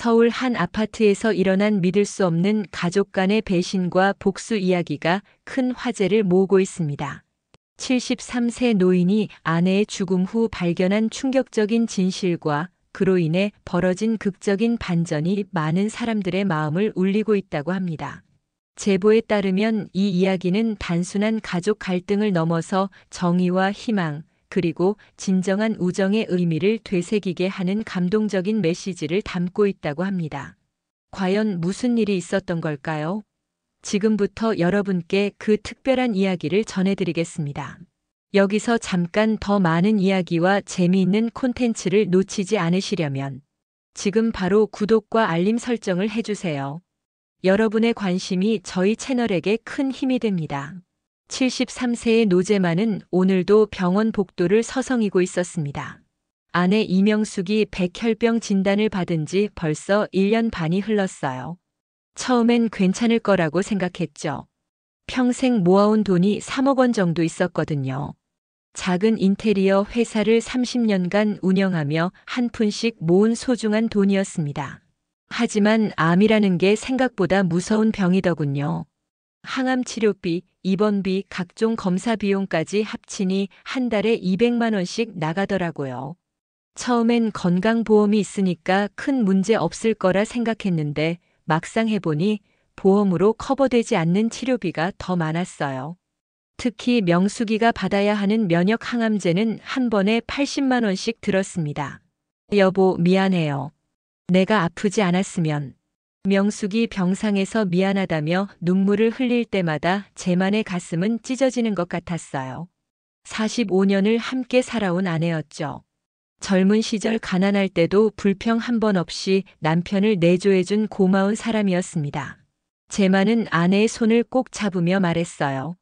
서울 한 아파트에서 일어난 믿을 수 없는 가족 간의 배신과 복수 이야기가 큰 화제를 모으고 있습니다. 73세 노인이 아내의 죽음 후 발견한 충격적인 진실과 그로 인해 벌어진 극적인 반전이 많은 사람들의 마음을 울리고 있다고 합니다. 제보에 따르면 이 이야기는 단순한 가족 갈등을 넘어서 정의와 희망, 그리고 진정한 우정의 의미를 되새기게 하는 감동적인 메시지를 담고 있다고 합니다. 과연 무슨 일이 있었던 걸까요? 지금부터 여러분께 그 특별한 이야기를 전해드리겠습니다. 여기서 잠깐 더 많은 이야기와 재미있는 콘텐츠를 놓치지 않으시려면 지금 바로 구독과 알림 설정을 해주세요. 여러분의 관심이 저희 채널에게 큰 힘이 됩니다. 73세의 노재만은 오늘도 병원 복도를 서성이고 있었습니다. 아내 이명숙이 백혈병 진단을 받은 지 벌써 1년 반이 흘렀어요. 처음엔 괜찮을 거라고 생각했죠. 평생 모아온 돈이 3억 원 정도 있었거든요. 작은 인테리어 회사를 30년간 운영하며 한 푼씩 모은 소중한 돈이었습니다. 하지만 암이라는 게 생각보다 무서운 병이더군요. 항암 치료비, 입원비, 각종 검사 비용까지 합치니 한 달에 200만 원씩 나가더라고요. 처음엔 건강보험이 있으니까 큰 문제 없을 거라 생각했는데 막상 해보니 보험으로 커버되지 않는 치료비가 더 많았어요. 특히 명숙이가 받아야 하는 면역 항암제는 한 번에 80만 원씩 들었습니다. 여보, 미안해요. 내가 아프지 않았으면. 명숙이 병상에서 미안하다며 눈물을 흘릴 때마다 재만의 가슴은 찢어지는 것 같았어요. 45년을 함께 살아온 아내였죠. 젊은 시절 가난할 때도 불평 한 번 없이 남편을 내조해준 고마운 사람이었습니다. 재만은 아내의 손을 꼭 잡으며 말했어요.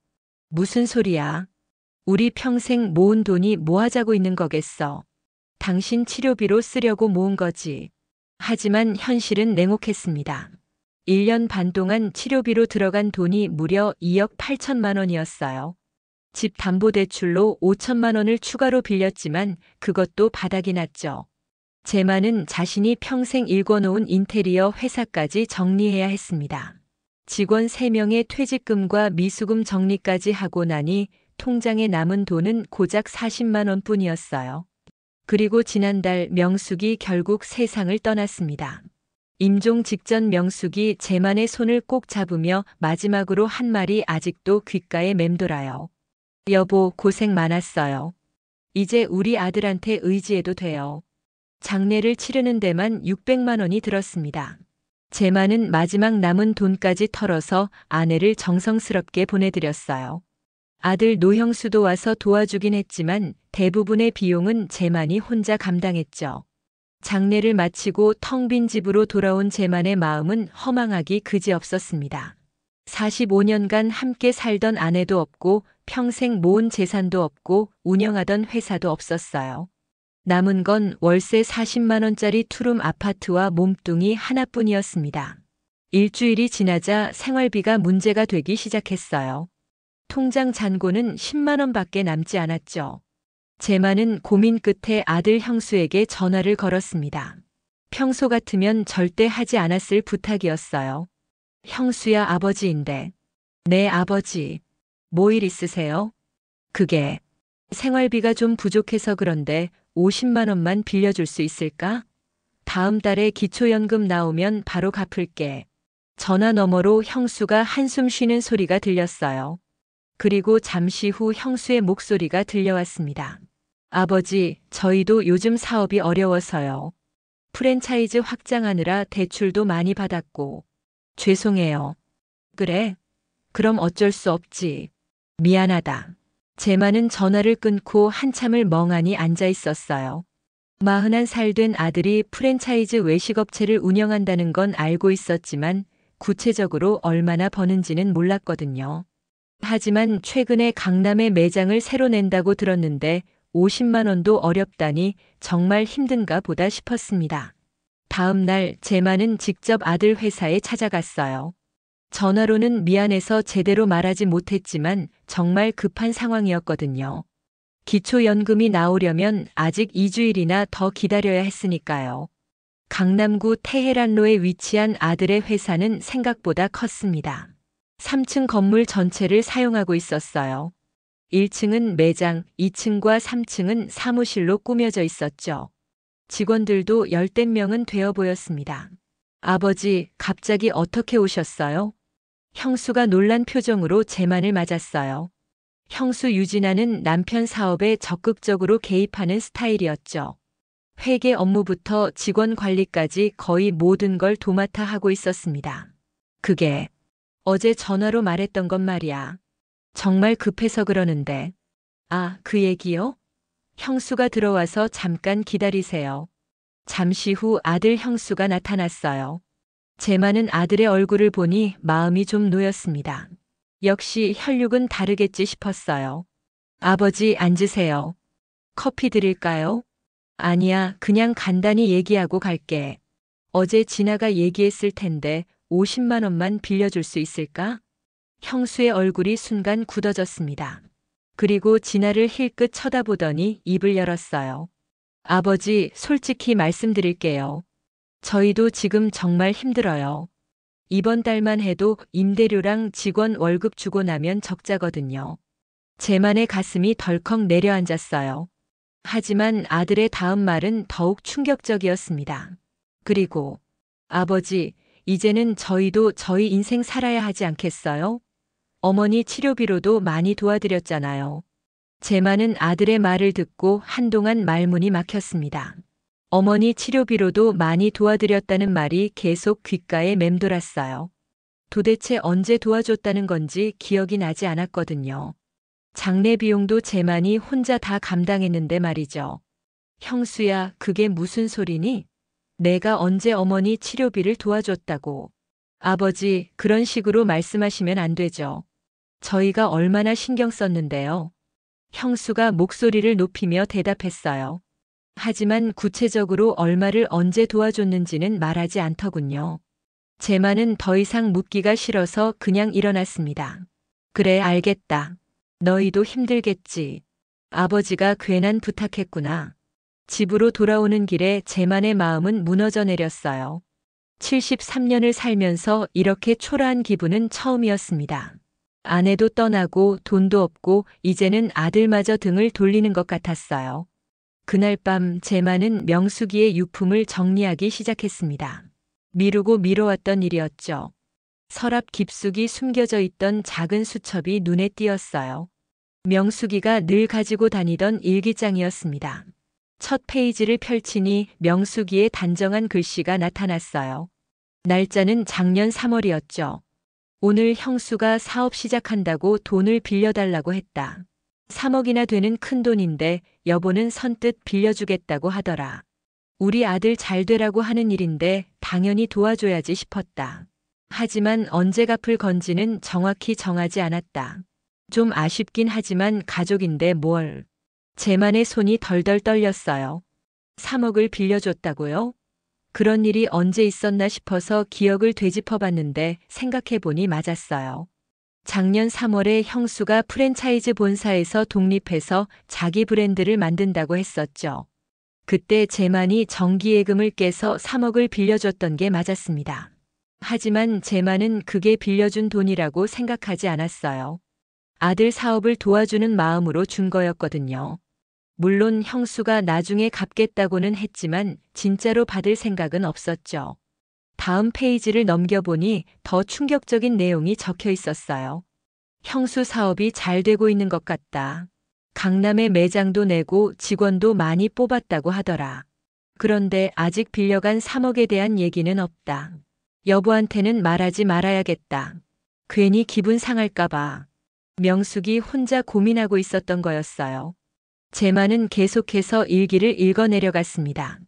무슨 소리야? 우리 평생 모은 돈이 뭐 하자고 있는 거겠어. 당신 치료비로 쓰려고 모은 거지. 하지만 현실은 냉혹했습니다. 1년 반 동안 치료비로 들어간 돈이 무려 2억 8천만 원이었어요. 집 담보대출로 5천만 원을 추가로 빌렸지만 그것도 바닥이 났죠. 재만은 자신이 평생 일궈놓은 인테리어 회사까지 정리해야 했습니다. 직원 3명의 퇴직금과 미수금 정리까지 하고 나니 통장에 남은 돈은 고작 40만 원뿐이었어요. 그리고 지난달 명숙이 결국 세상을 떠났습니다. 임종 직전 명숙이 재만의 손을 꼭 잡으며 마지막으로 한 말이 아직도 귓가에 맴돌아요. 여보, 고생 많았어요. 이제 우리 아들한테 의지해도 돼요. 장례를 치르는 데만 600만 원이 들었습니다. 재만은 마지막 남은 돈까지 털어서 아내를 정성스럽게 보내드렸어요. 아들 노형수도 와서 도와주긴 했지만 대부분의 비용은 재만이 혼자 감당했죠. 장례를 마치고 텅 빈 집으로 돌아온 재만의 마음은 허망하기 그지없었습니다. 45년간 함께 살던 아내도 없고 평생 모은 재산도 없고 운영하던 회사도 없었어요. 남은 건 월세 40만 원짜리 투룸 아파트와 몸뚱이 하나뿐이었습니다. 일주일이 지나자 생활비가 문제가 되기 시작했어요. 통장 잔고는 10만 원밖에 남지 않았죠. 재만은 고민 끝에 아들 형수에게 전화를 걸었습니다. 평소 같으면 절대 하지 않았을 부탁이었어요. 형수야, 아버지인데. 네, 아버지. 뭐 일 있으세요? 그게 생활비가 좀 부족해서 그런데 50만 원만 빌려줄 수 있을까? 다음 달에 기초연금 나오면 바로 갚을게. 전화 너머로 형수가 한숨 쉬는 소리가 들렸어요. 그리고 잠시 후 형수의 목소리가 들려왔습니다. 아버지, 저희도 요즘 사업이 어려워서요. 프랜차이즈 확장하느라 대출도 많이 받았고. 죄송해요. 그래? 그럼 어쩔 수 없지. 미안하다. 재만은 전화를 끊고 한참을 멍하니 앉아 있었어요. 41살 된 아들이 프랜차이즈 외식업체를 운영한다는 건 알고 있었지만 구체적으로 얼마나 버는지는 몰랐거든요. 하지만 최근에 강남에 매장을 새로 낸다고 들었는데 50만 원도 어렵다니 정말 힘든가 보다 싶었습니다. 다음 날 재만은 직접 아들 회사에 찾아갔어요. 전화로는 미안해서 제대로 말하지 못했지만 정말 급한 상황이었거든요. 기초연금이 나오려면 아직 2주일이나 더 기다려야 했으니까요. 강남구 테헤란로에 위치한 아들의 회사는 생각보다 컸습니다. 3층 건물 전체를 사용하고 있었어요. 1층은 매장, 2층과 3층은 사무실로 꾸며져 있었죠. 직원들도 열댓 명은 되어 보였습니다. 아버지, 갑자기 어떻게 오셨어요? 형수가 놀란 표정으로 제만을 맞았어요. 형수 유진아는 남편 사업에 적극적으로 개입하는 스타일이었죠. 회계 업무부터 직원 관리까지 거의 모든 걸 도맡아 하고 있었습니다. 그게 어제 전화로 말했던 건 말이야. 정말 급해서 그러는데. 아, 그 얘기요? 형수가 들어와서 잠깐 기다리세요. 잠시 후 아들 형수가 나타났어요. 제만은 아들의 얼굴을 보니 마음이 좀 놓였습니다. 역시 혈육은 다르겠지 싶었어요. 아버지, 앉으세요. 커피 드릴까요? 아니야, 그냥 간단히 얘기하고 갈게. 어제 진아가 얘기했을 텐데 50만 원만 빌려줄 수 있을까? 형수의 얼굴이 순간 굳어졌습니다. 그리고 진아를 힐끗 쳐다보더니 입을 열었어요. 아버지, 솔직히 말씀드릴게요. 저희도 지금 정말 힘들어요. 이번 달만 해도 임대료랑 직원 월급 주고 나면 적자거든요. 제만의 가슴이 덜컥 내려앉았어요. 하지만 아들의 다음 말은 더욱 충격적이었습니다. 그리고 아버지, 이제는 저희도 저희 인생 살아야 하지 않겠어요? 어머니 치료비로도 많이 도와드렸잖아요. 제만은 아들의 말을 듣고 한동안 말문이 막혔습니다. 어머니 치료비로도 많이 도와드렸다는 말이 계속 귓가에 맴돌았어요. 도대체 언제 도와줬다는 건지 기억이 나지 않았거든요. 장례 비용도 제만이 혼자 다 감당했는데 말이죠. 형수야, 그게 무슨 소리니? 내가 언제 어머니 치료비를 도와줬다고. 아버지, 그런 식으로 말씀하시면 안 되죠. 저희가 얼마나 신경 썼는데요. 형수가 목소리를 높이며 대답했어요. 하지만 구체적으로 얼마를 언제 도와줬는지는 말하지 않더군요. 제만은 더 이상 묻기가 싫어서 그냥 일어났습니다. 그래, 알겠다. 너희도 힘들겠지. 아버지가 괜한 부탁했구나. 집으로 돌아오는 길에 제만의 마음은 무너져 내렸어요. 73년을 살면서 이렇게 초라한 기분은 처음이었습니다. 아내도 떠나고 돈도 없고 이제는 아들마저 등을 돌리는 것 같았어요. 그날 밤 제만은 명숙이의 유품을 정리하기 시작했습니다. 미루고 미뤄왔던 일이었죠. 서랍 깊숙이 숨겨져 있던 작은 수첩이 눈에 띄었어요. 명숙이가 늘 가지고 다니던 일기장이었습니다. 첫 페이지를 펼치니 명숙이의 단정한 글씨가 나타났어요. 날짜는 작년 3월이었죠. 오늘 형수가 사업 시작한다고 돈을 빌려달라고 했다. 3억이나 되는 큰 돈인데 여보는 선뜻 빌려주겠다고 하더라. 우리 아들 잘 되라고 하는 일인데 당연히 도와줘야지 싶었다. 하지만 언제 갚을 건지는 정확히 정하지 않았다. 좀 아쉽긴 하지만 가족인데 뭘. 제만의 손이 덜덜 떨렸어요. 3억을 빌려줬다고요? 그런 일이 언제 있었나 싶어서 기억을 되짚어봤는데 생각해보니 맞았어요. 작년 3월에 형수가 프랜차이즈 본사에서 독립해서 자기 브랜드를 만든다고 했었죠. 그때 제만이 정기예금을 깨서 3억을 빌려줬던 게 맞았습니다. 하지만 제만은 그게 빌려준 돈이라고 생각하지 않았어요. 아들 사업을 도와주는 마음으로 준 거였거든요. 물론 형수가 나중에 갚겠다고는 했지만 진짜로 받을 생각은 없었죠. 다음 페이지를 넘겨보니 더 충격적인 내용이 적혀 있었어요. 형수 사업이 잘 되고 있는 것 같다. 강남에 매장도 내고 직원도 많이 뽑았다고 하더라. 그런데 아직 빌려간 3억에 대한 얘기는 없다. 여보한테는 말하지 말아야겠다. 괜히 기분 상할까봐. 명숙이 혼자 고민하고 있었던 거였어요. 제만은 계속해서 일기를 읽어 내려갔습니다.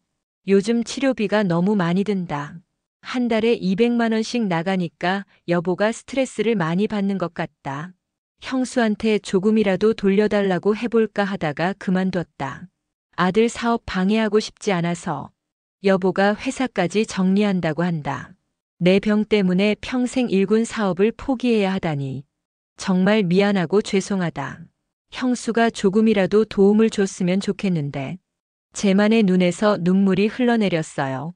요즘 치료비가 너무 많이 든다. 한 달에 200만 원씩 나가니까 여보가 스트레스를 많이 받는 것 같다. 형수한테 조금이라도 돌려달라고 해볼까 하다가 그만뒀다. 아들 사업 방해하고 싶지 않아서. 여보가 회사까지 정리한다고 한다. 내 병 때문에 평생 일군 사업을 포기해야 하다니. 정말 미안하고 죄송하다. 형수가 조금이라도 도움을 줬으면 좋겠는데. 제만의 눈에서 눈물이 흘러내렸어요.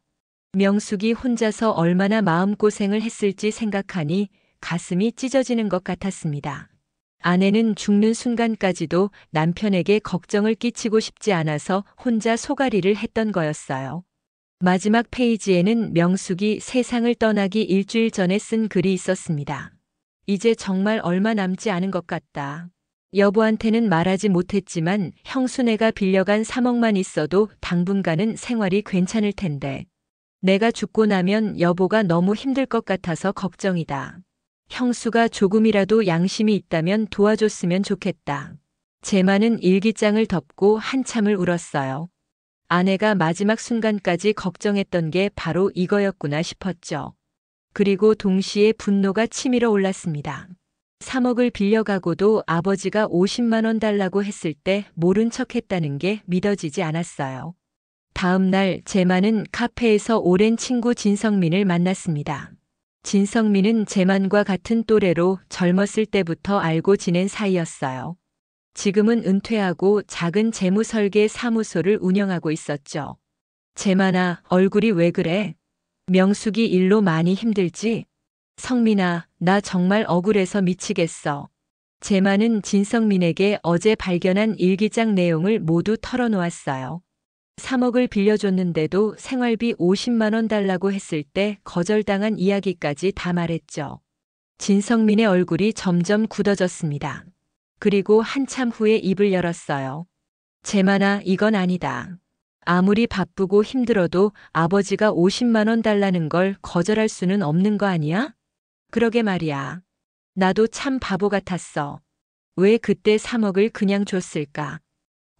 명숙이 혼자서 얼마나 마음고생을 했을지 생각하니 가슴이 찢어지는 것 같았습니다. 아내는 죽는 순간까지도 남편에게 걱정을 끼치고 싶지 않아서 혼자 소가리를 했던 거였어요. 마지막 페이지에는 명숙이 세상을 떠나기 일주일 전에 쓴 글이 있었습니다. 이제 정말 얼마 남지 않은 것 같다. 여보한테는 말하지 못했지만 형수네가 빌려간 3억만 있어도 당분간은 생활이 괜찮을 텐데. 내가 죽고 나면 여보가 너무 힘들 것 같아서 걱정이다. 형수가 조금이라도 양심이 있다면 도와줬으면 좋겠다. 제만은 일기장을 덮고 한참을 울었어요. 아내가 마지막 순간까지 걱정했던 게 바로 이거였구나 싶었죠. 그리고 동시에 분노가 치밀어 올랐습니다. 3억을 빌려가고도 아버지가 50만 원 달라고 했을 때 모른 척했다는 게 믿어지지 않았어요. 다음 날 제만은 카페에서 오랜 친구 진성민을 만났습니다. 진성민은 제만과 같은 또래로 젊었을 때부터 알고 지낸 사이였어요. 지금은 은퇴하고 작은 재무설계 사무소를 운영하고 있었죠. 제만아, 얼굴이 왜 그래? 명숙이 일로 많이 힘들지? 성민아, 나 정말 억울해서 미치겠어. 제만은 진성민에게 어제 발견한 일기장 내용을 모두 털어놓았어요. 3억을 빌려줬는데도 생활비 50만 원 달라고 했을 때 거절당한 이야기까지 다 말했죠. 진성민의 얼굴이 점점 굳어졌습니다. 그리고 한참 후에 입을 열었어요. 제만아, 이건 아니다. 아무리 바쁘고 힘들어도 아버지가 50만 원 달라는 걸 거절할 수는 없는 거 아니야? 그러게 말이야. 나도 참 바보 같았어. 왜 그때 3억을 그냥 줬을까?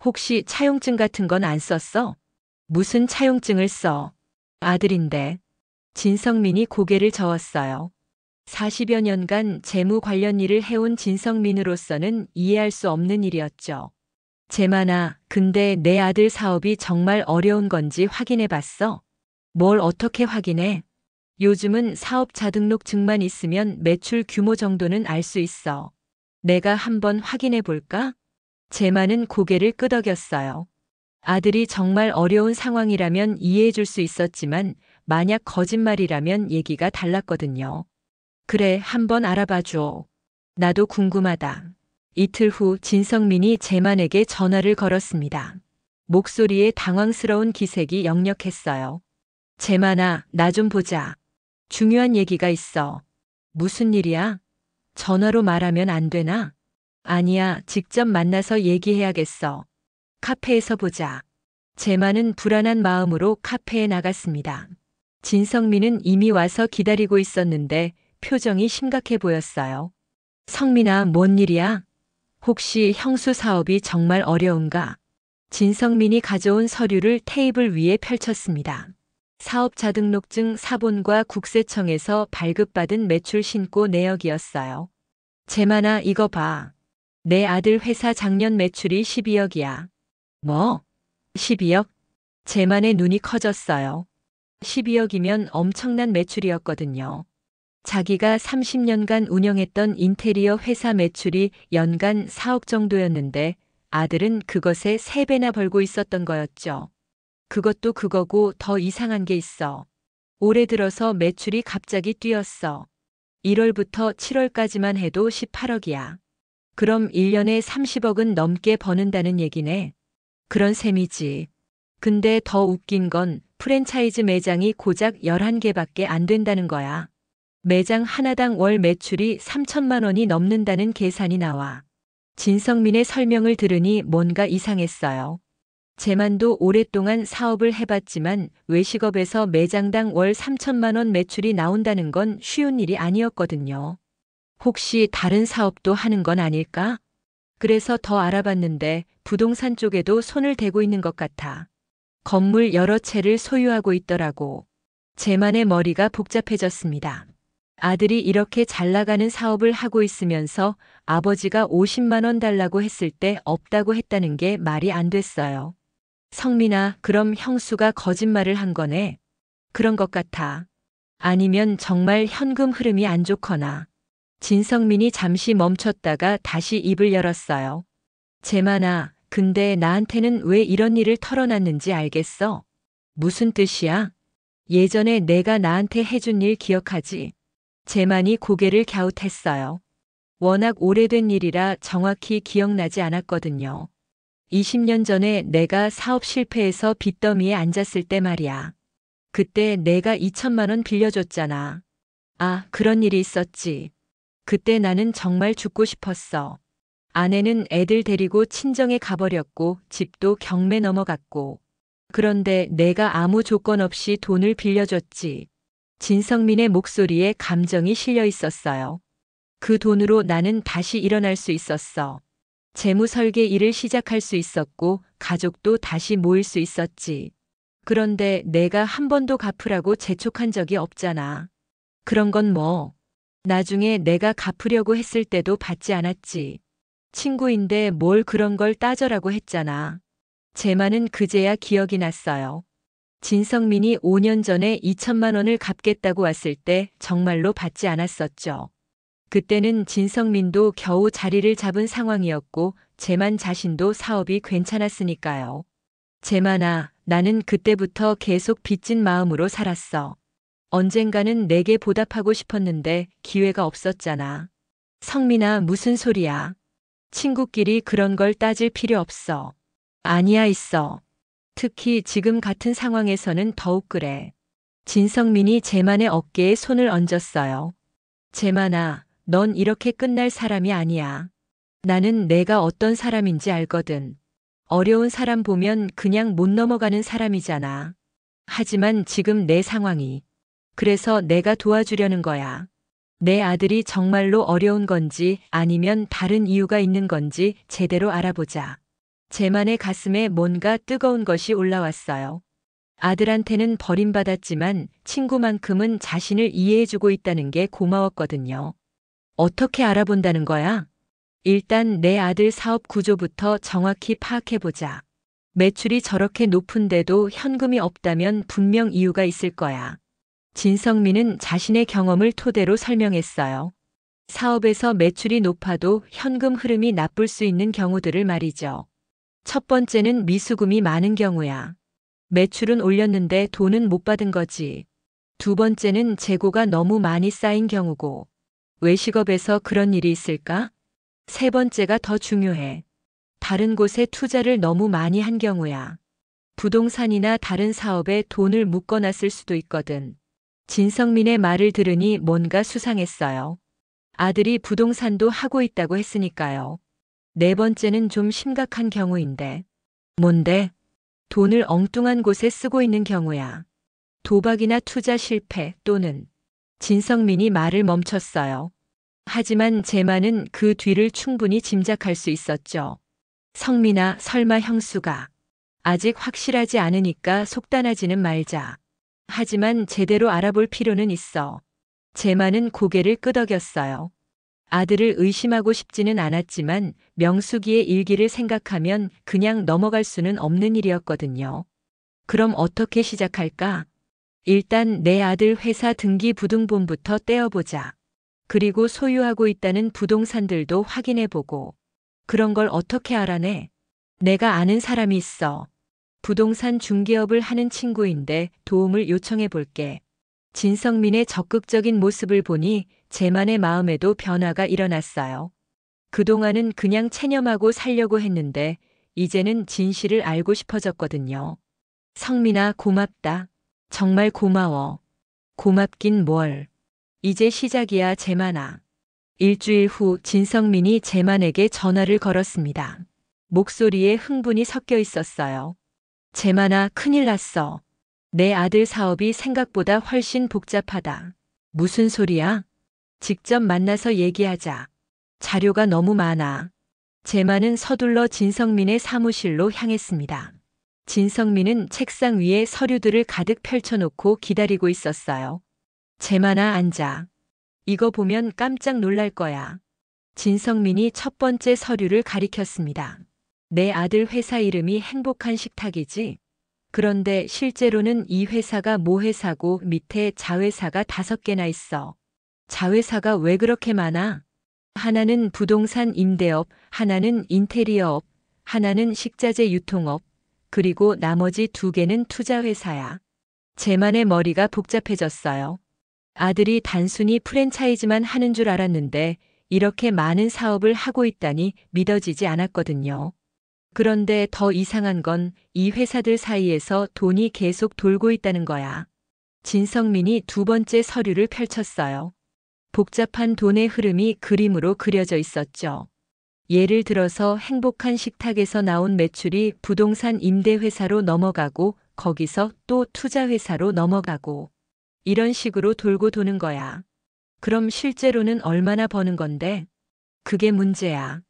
혹시 차용증 같은 건 안 썼어? 무슨 차용증을 써? 아들인데. 진성민이 고개를 저었어요. 40여 년간 재무 관련 일을 해온 진성민으로서는 이해할 수 없는 일이었죠. 제만아, 근데 내 아들 사업이 정말 어려운 건지 확인해 봤어? 뭘 어떻게 확인해? 요즘은 사업 자등록증만 있으면 매출 규모 정도는 알 수 있어. 내가 한번 확인해 볼까? 제만은 고개를 끄덕였어요. 아들이 정말 어려운 상황이라면 이해해 줄 수 있었지만 만약 거짓말이라면 얘기가 달랐거든요. 그래, 한번 알아봐 줘. 나도 궁금하다. 이틀 후 진성민이 제만에게 전화를 걸었습니다. 목소리에 당황스러운 기색이 역력했어요. 제만아, 나 좀 보자. 중요한 얘기가 있어. 무슨 일이야? 전화로 말하면 안 되나? 아니야, 직접 만나서 얘기해야겠어. 카페에서 보자. 제만은 불안한 마음으로 카페에 나갔습니다. 진성민은 이미 와서 기다리고 있었는데 표정이 심각해 보였어요. 성민아, 뭔 일이야? 혹시 형수 사업이 정말 어려운가? 진성민이 가져온 서류를 테이블 위에 펼쳤습니다. 사업자 등록증 사본과 국세청에서 발급받은 매출 신고 내역이었어요. 제만아, 이거 봐. 내 아들 회사 작년 매출이 12억이야. 뭐? 12억? 제만의 눈이 커졌어요. 12억이면 엄청난 매출이었거든요. 자기가 30년간 운영했던 인테리어 회사 매출이 연간 4억 정도였는데 아들은 그것의 3배나 벌고 있었던 거였죠. 그것도 그거고 더 이상한 게 있어. 올해 들어서 매출이 갑자기 뛰었어. 1월부터 7월까지만 해도 18억이야. 그럼 1년에 30억은 넘게 버는다는 얘기네. 그런 셈이지. 근데 더 웃긴 건 프랜차이즈 매장이 고작 11개밖에 안 된다는 거야. 매장 하나당 월 매출이 3천만 원이 넘는다는 계산이 나와. 진성민의 설명을 들으니 뭔가 이상했어요. 제만도 오랫동안 사업을 해봤지만 외식업에서 매장당 월 3천만 원 매출이 나온다는 건 쉬운 일이 아니었거든요. 혹시 다른 사업도 하는 건 아닐까? 그래서 더 알아봤는데 부동산 쪽에도 손을 대고 있는 것 같아. 건물 여러 채를 소유하고 있더라고. 제만의 머리가 복잡해졌습니다. 아들이 이렇게 잘 나가는 사업을 하고 있으면서 아버지가 50만 원 달라고 했을 때 없다고 했다는 게 말이 안 됐어요. 성민아, 그럼 형수가 거짓말을 한 거네? 그런 것 같아. 아니면 정말 현금 흐름이 안 좋거나. 진성민이 잠시 멈췄다가 다시 입을 열었어요. 제만아, 근데 나한테는 왜 이런 일을 털어놨는지 알겠어? 무슨 뜻이야? 예전에 내가 나한테 해준 일 기억하지? 재만이 고개를 갸웃했어요. 워낙 오래된 일이라 정확히 기억나지 않았거든요. 20년 전에 내가 사업 실패해서 빚더미에 앉았을 때 말이야. 그때 내가 2천만 원 빌려줬잖아. 아, 그런 일이 있었지. 그때 나는 정말 죽고 싶었어. 아내는 애들 데리고 친정에 가버렸고 집도 경매 넘어갔고. 그런데 내가 아무 조건 없이 돈을 빌려줬지. 진성민의 목소리에 감정이 실려 있었어요. 그 돈으로 나는 다시 일어날 수 있었어. 재무 설계 일을 시작할 수 있었고 가족도 다시 모일 수 있었지. 그런데 내가 한 번도 갚으라고 재촉한 적이 없잖아. 그런 건 뭐. 나중에 내가 갚으려고 했을 때도 받지 않았지. 친구인데 뭘 그런 걸 따져라고 했잖아. 재만은 그제야 기억이 났어요. 진성민이 5년 전에 2천만 원을 갚겠다고 왔을 때 정말로 받지 않았었죠. 그때는 진성민도 겨우 자리를 잡은 상황이었고 재만 자신도 사업이 괜찮았으니까요. 재만아, 나는 그때부터 계속 빚진 마음으로 살았어. 언젠가는 내게 보답하고 싶었는데 기회가 없었잖아. 성민아, 무슨 소리야. 친구끼리 그런 걸 따질 필요 없어. 아니야, 있어. 특히 지금 같은 상황에서는 더욱 그래. 진성민이 재만의 어깨에 손을 얹었어요. 재만아, 넌 이렇게 끝날 사람이 아니야. 나는 내가 어떤 사람인지 알거든. 어려운 사람 보면 그냥 못 넘어가는 사람이잖아. 하지만 지금 내 상황이. 그래서 내가 도와주려는 거야. 내 아들이 정말로 어려운 건지 아니면 다른 이유가 있는 건지 제대로 알아보자. 재만의 가슴에 뭔가 뜨거운 것이 올라왔어요. 아들한테는 버림받았지만 친구만큼은 자신을 이해해주고 있다는 게 고마웠거든요. 어떻게 알아본다는 거야? 일단 내 아들 사업 구조부터 정확히 파악해보자. 매출이 저렇게 높은데도 현금이 없다면 분명 이유가 있을 거야. 진성민은 자신의 경험을 토대로 설명했어요. 사업에서 매출이 높아도 현금 흐름이 나쁠 수 있는 경우들을 말이죠. 첫 번째는 미수금이 많은 경우야. 매출은 올렸는데 돈은 못 받은 거지. 두 번째는 재고가 너무 많이 쌓인 경우고. 외식업에서 그런 일이 있을까? 세 번째가 더 중요해. 다른 곳에 투자를 너무 많이 한 경우야. 부동산이나 다른 사업에 돈을 묶어놨을 수도 있거든. 진성민의 말을 들으니 뭔가 수상했어요. 아들이 부동산도 하고 있다고 했으니까요. 네 번째는 좀 심각한 경우인데. 뭔데? 돈을 엉뚱한 곳에 쓰고 있는 경우야. 도박이나 투자 실패 또는 진성민이 말을 멈췄어요. 하지만 재만은 그 뒤를 충분히 짐작할 수 있었죠. 성민아, 설마 형수가. 아직 확실하지 않으니까 속단하지는 말자. 하지만 제대로 알아볼 필요는 있어. 재만은 고개를 끄덕였어요. 아들을 의심하고 싶지는 않았지만 명수기의 일기를 생각하면 그냥 넘어갈 수는 없는 일이었거든요. 그럼 어떻게 시작할까? 일단 내 아들 회사 등기부등본부터 떼어보자. 그리고 소유하고 있다는 부동산들도 확인해보고. 그런 걸 어떻게 알아내? 내가 아는 사람이 있어. 부동산 중개업을 하는 친구인데 도움을 요청해 볼게. 진성민의 적극적인 모습을 보니 재만의 마음에도 변화가 일어났어요. 그동안은 그냥 체념하고 살려고 했는데 이제는 진실을 알고 싶어졌거든요. 성민아, 고맙다. 정말 고마워. 고맙긴 뭘. 이제 시작이야, 재만아. 일주일 후 진성민이 재만에게 전화를 걸었습니다. 목소리에 흥분이 섞여 있었어요. 재만아, 큰일 났어. 내 아들 사업이 생각보다 훨씬 복잡하다. 무슨 소리야? 직접 만나서 얘기하자. 자료가 너무 많아. 재만은 서둘러 진성민의 사무실로 향했습니다. 진성민은 책상 위에 서류들을 가득 펼쳐놓고 기다리고 있었어요. 재만아, 앉아. 이거 보면 깜짝 놀랄 거야. 진성민이 첫 번째 서류를 가리켰습니다. 내 아들 회사 이름이 행복한 식탁이지? 그런데 실제로는 이 회사가 모회사고 밑에 자회사가 5개나 있어. 자회사가 왜 그렇게 많아? 하나는 부동산 임대업, 하나는 인테리어업, 하나는 식자재 유통업, 그리고 나머지 2개는 투자회사야. 재만의 머리가 복잡해졌어요. 아들이 단순히 프랜차이즈만 하는 줄 알았는데 이렇게 많은 사업을 하고 있다니 믿어지지 않았거든요. 그런데 더 이상한 건 이 회사들 사이에서 돈이 계속 돌고 있다는 거야. 진성민이 두 번째 서류를 펼쳤어요. 복잡한 돈의 흐름이 그림으로 그려져 있었죠. 예를 들어서 행복한 식탁에서 나온 매출이 부동산 임대회사로 넘어가고 거기서 또 투자회사로 넘어가고 이런 식으로 돌고 도는 거야. 그럼 실제로는 얼마나 버는 건데? 그게 문제야.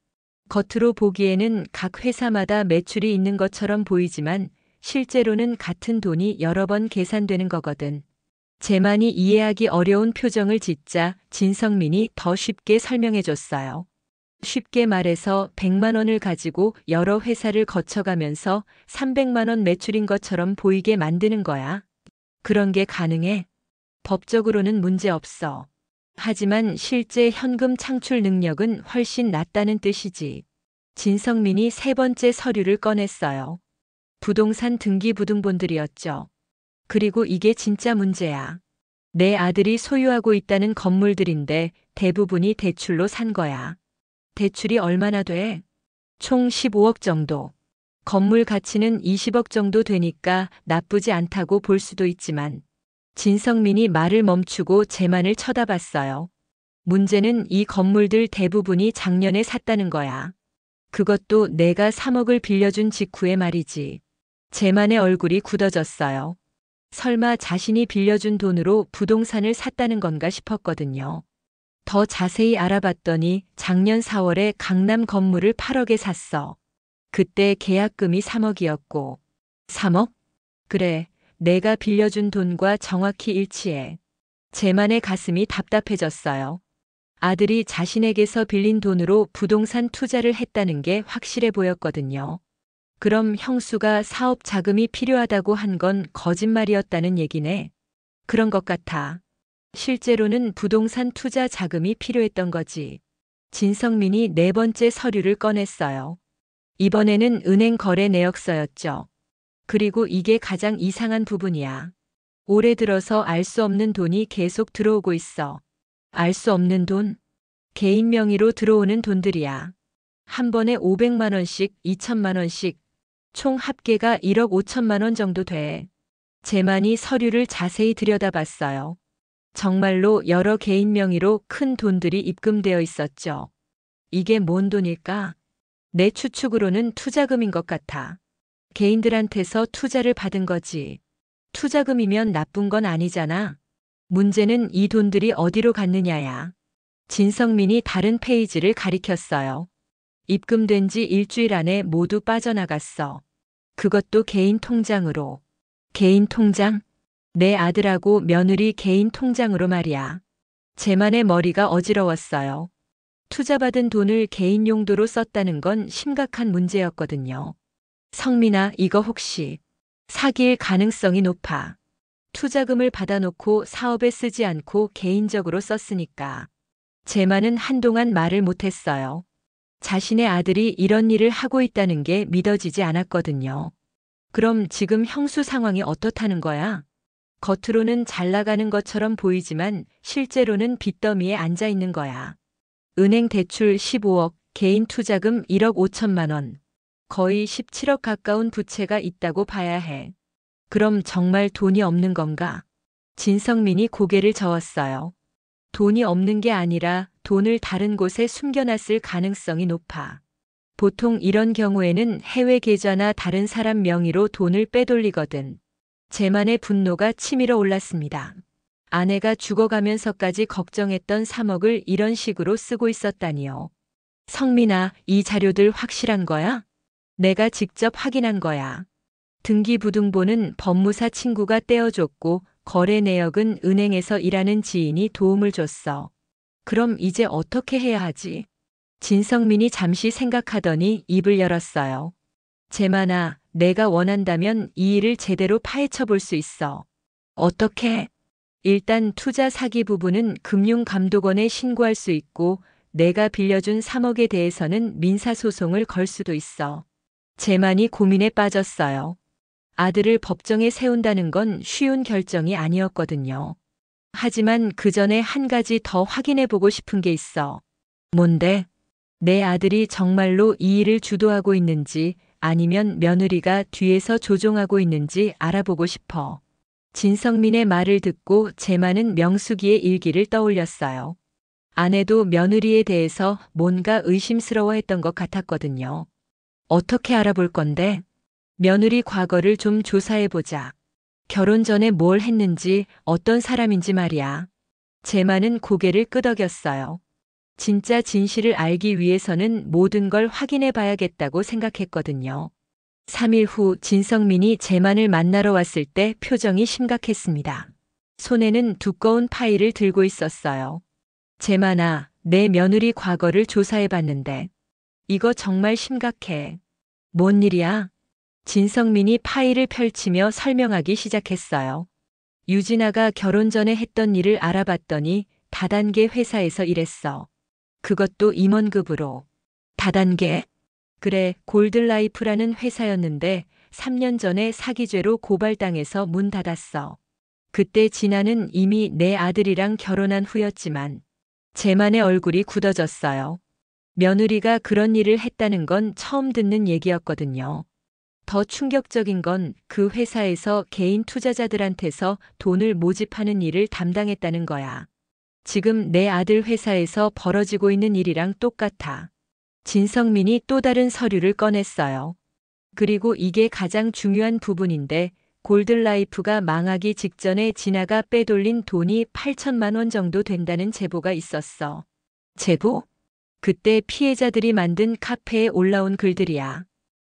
겉으로 보기에는 각 회사마다 매출이 있는 것처럼 보이지만 실제로는 같은 돈이 여러 번 계산되는 거거든. 재만이 이해하기 어려운 표정을 짓자 진성민이 더 쉽게 설명해 줬어요. 쉽게 말해서 100만 원을 가지고 여러 회사를 거쳐가면서 300만 원 매출인 것처럼 보이게 만드는 거야. 그런 게 가능해? 법적으로는 문제 없어. 하지만 실제 현금 창출 능력은 훨씬 낮다는 뜻이지. 진성민이 세 번째 서류를 꺼냈어요. 부동산 등기부등본들이었죠. 그리고 이게 진짜 문제야. 내 아들이 소유하고 있다는 건물들인데 대부분이 대출로 산 거야. 대출이 얼마나 돼? 총 15억 정도. 건물 가치는 20억 정도 되니까 나쁘지 않다고 볼 수도 있지만 진성민이 말을 멈추고 재만을 쳐다봤어요. 문제는 이 건물들 대부분이 작년에 샀다는 거야. 그것도 내가 3억을 빌려준 직후에 말이지. 재만의 얼굴이 굳어졌어요. 설마 자신이 빌려준 돈으로 부동산을 샀다는 건가 싶었거든요. 더 자세히 알아봤더니 작년 4월에 강남 건물을 8억에 샀어. 그때 계약금이 3억이었고. 3억? 그래, 내가 빌려준 돈과 정확히 일치해. 재만의 가슴이 답답해졌어요. 아들이 자신에게서 빌린 돈으로 부동산 투자를 했다는 게 확실해 보였거든요. 그럼 형수가 사업 자금이 필요하다고 한 건 거짓말이었다는 얘기네. 그런 것 같아. 실제로는 부동산 투자 자금이 필요했던 거지. 진성민이 네 번째 서류를 꺼냈어요. 이번에는 은행 거래 내역서였죠. 그리고 이게 가장 이상한 부분이야. 올해 들어서 알 수 없는 돈이 계속 들어오고 있어. 알 수 없는 돈? 개인 명의로 들어오는 돈들이야. 한 번에 500만 원씩, 2천만 원씩, 총 합계가 1억 5천만 원 정도 돼. 재만이 서류를 자세히 들여다봤어요. 정말로 여러 개인 명의로 큰 돈들이 입금되어 있었죠. 이게 뭔 돈일까? 내 추측으로는 투자금인 것 같아. 개인들한테서 투자를 받은 거지. 투자금이면 나쁜 건 아니잖아. 문제는 이 돈들이 어디로 갔느냐야. 진성민이 다른 페이지를 가리켰어요. 입금된 지 일주일 안에 모두 빠져나갔어. 그것도 개인 통장으로. 개인 통장? 내 아들하고 며느리 개인 통장으로 말이야. 재만의 머리가 어지러웠어요. 투자받은 돈을 개인 용도로 썼다는 건 심각한 문제였거든요. 성민아, 이거 혹시 사기일 가능성이 높아. 투자금을 받아놓고 사업에 쓰지 않고 개인적으로 썼으니까. 재만은 한동안 말을 못했어요. 자신의 아들이 이런 일을 하고 있다는 게 믿어지지 않았거든요. 그럼 지금 형수 상황이 어떻다는 거야? 겉으로는 잘 나가는 것처럼 보이지만 실제로는 빚더미에 앉아 있는 거야. 은행 대출 15억, 개인 투자금 1억 5천만 원. 거의 17억 가까운 부채가 있다고 봐야 해. 그럼 정말 돈이 없는 건가? 진성민이 고개를 저었어요. 돈이 없는 게 아니라 돈을 다른 곳에 숨겨놨을 가능성이 높아. 보통 이런 경우에는 해외 계좌나 다른 사람 명의로 돈을 빼돌리거든. 재만의 분노가 치밀어 올랐습니다. 아내가 죽어가면서까지 걱정했던 3억을 이런 식으로 쓰고 있었다니요. 성민아, 이 자료들 확실한 거야? 내가 직접 확인한 거야. 등기부등본은 법무사 친구가 떼어줬고 거래 내역은 은행에서 일하는 지인이 도움을 줬어. 그럼 이제 어떻게 해야 하지? 진성민이 잠시 생각하더니 입을 열었어요. 재만아, 내가 원한다면 이 일을 제대로 파헤쳐 볼 수 있어. 어떻게? 일단 투자 사기 부분은 금융감독원에 신고할 수 있고 내가 빌려준 3억에 대해서는 민사소송을 걸 수도 있어. 재만이 고민에 빠졌어요. 아들을 법정에 세운다는 건 쉬운 결정이 아니었거든요. 하지만 그 전에 한 가지 더 확인해 보고 싶은 게 있어. 뭔데? 내 아들이 정말로 이 일을 주도하고 있는지 아니면 며느리가 뒤에서 조종하고 있는지 알아보고 싶어. 진성민의 말을 듣고 제만은 명숙이의 일기를 떠올렸어요. 아내도 며느리에 대해서 뭔가 의심스러워했던 것 같았거든요. 어떻게 알아볼 건데? 며느리 과거를 좀 조사해보자. 결혼 전에 뭘 했는지 어떤 사람인지 말이야. 제만은 고개를 끄덕였어요. 진짜 진실을 알기 위해서는 모든 걸 확인해 봐야겠다고 생각했거든요. 3일 후 진성민이 제만을 만나러 왔을 때 표정이 심각했습니다. 손에는 두꺼운 파일을 들고 있었어요. 제만아, 내 며느리 과거를 조사해 봤는데 이거 정말 심각해. 뭔 일이야? 진성민이 파일을 펼치며 설명하기 시작했어요. 유진아가 결혼 전에 했던 일을 알아봤더니 다단계 회사에서 일했어. 그것도 임원급으로. 다단계? 그래, 골든라이프라는 회사였는데 3년 전에 사기죄로 고발당해서 문 닫았어. 그때 진아는 이미 내 아들이랑 결혼한 후였지만 제만의 얼굴이 굳어졌어요. 며느리가 그런 일을 했다는 건 처음 듣는 얘기였거든요. 더 충격적인 건 그 회사에서 개인 투자자들한테서 돈을 모집하는 일을 담당했다는 거야. 지금 내 아들 회사에서 벌어지고 있는 일이랑 똑같아. 진성민이 또 다른 서류를 꺼냈어요. 그리고 이게 가장 중요한 부분인데 골든라이프가 망하기 직전에 진아가 빼돌린 돈이 8천만 원 정도 된다는 제보가 있었어. 제보? 그때 피해자들이 만든 카페에 올라온 글들이야.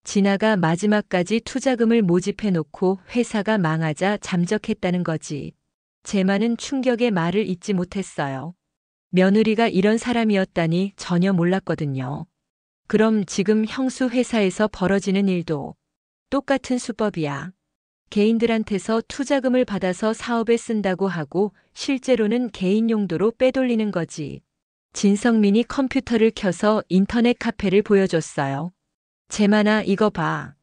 진아가 마지막까지 투자금을 모집해놓고 회사가 망하자 잠적했다는 거지. 제만은 충격의 말을 잇지 못했어요. 며느리가 이런 사람이었다니 전혀 몰랐거든요. 그럼 지금 형수 회사에서 벌어지는 일도 똑같은 수법이야. 개인들한테서 투자금을 받아서 사업에 쓴다고 하고 실제로는 개인 용도로 빼돌리는 거지. 진성민이 컴퓨터를 켜서 인터넷 카페를 보여줬어요. 제만아, 이거 봐.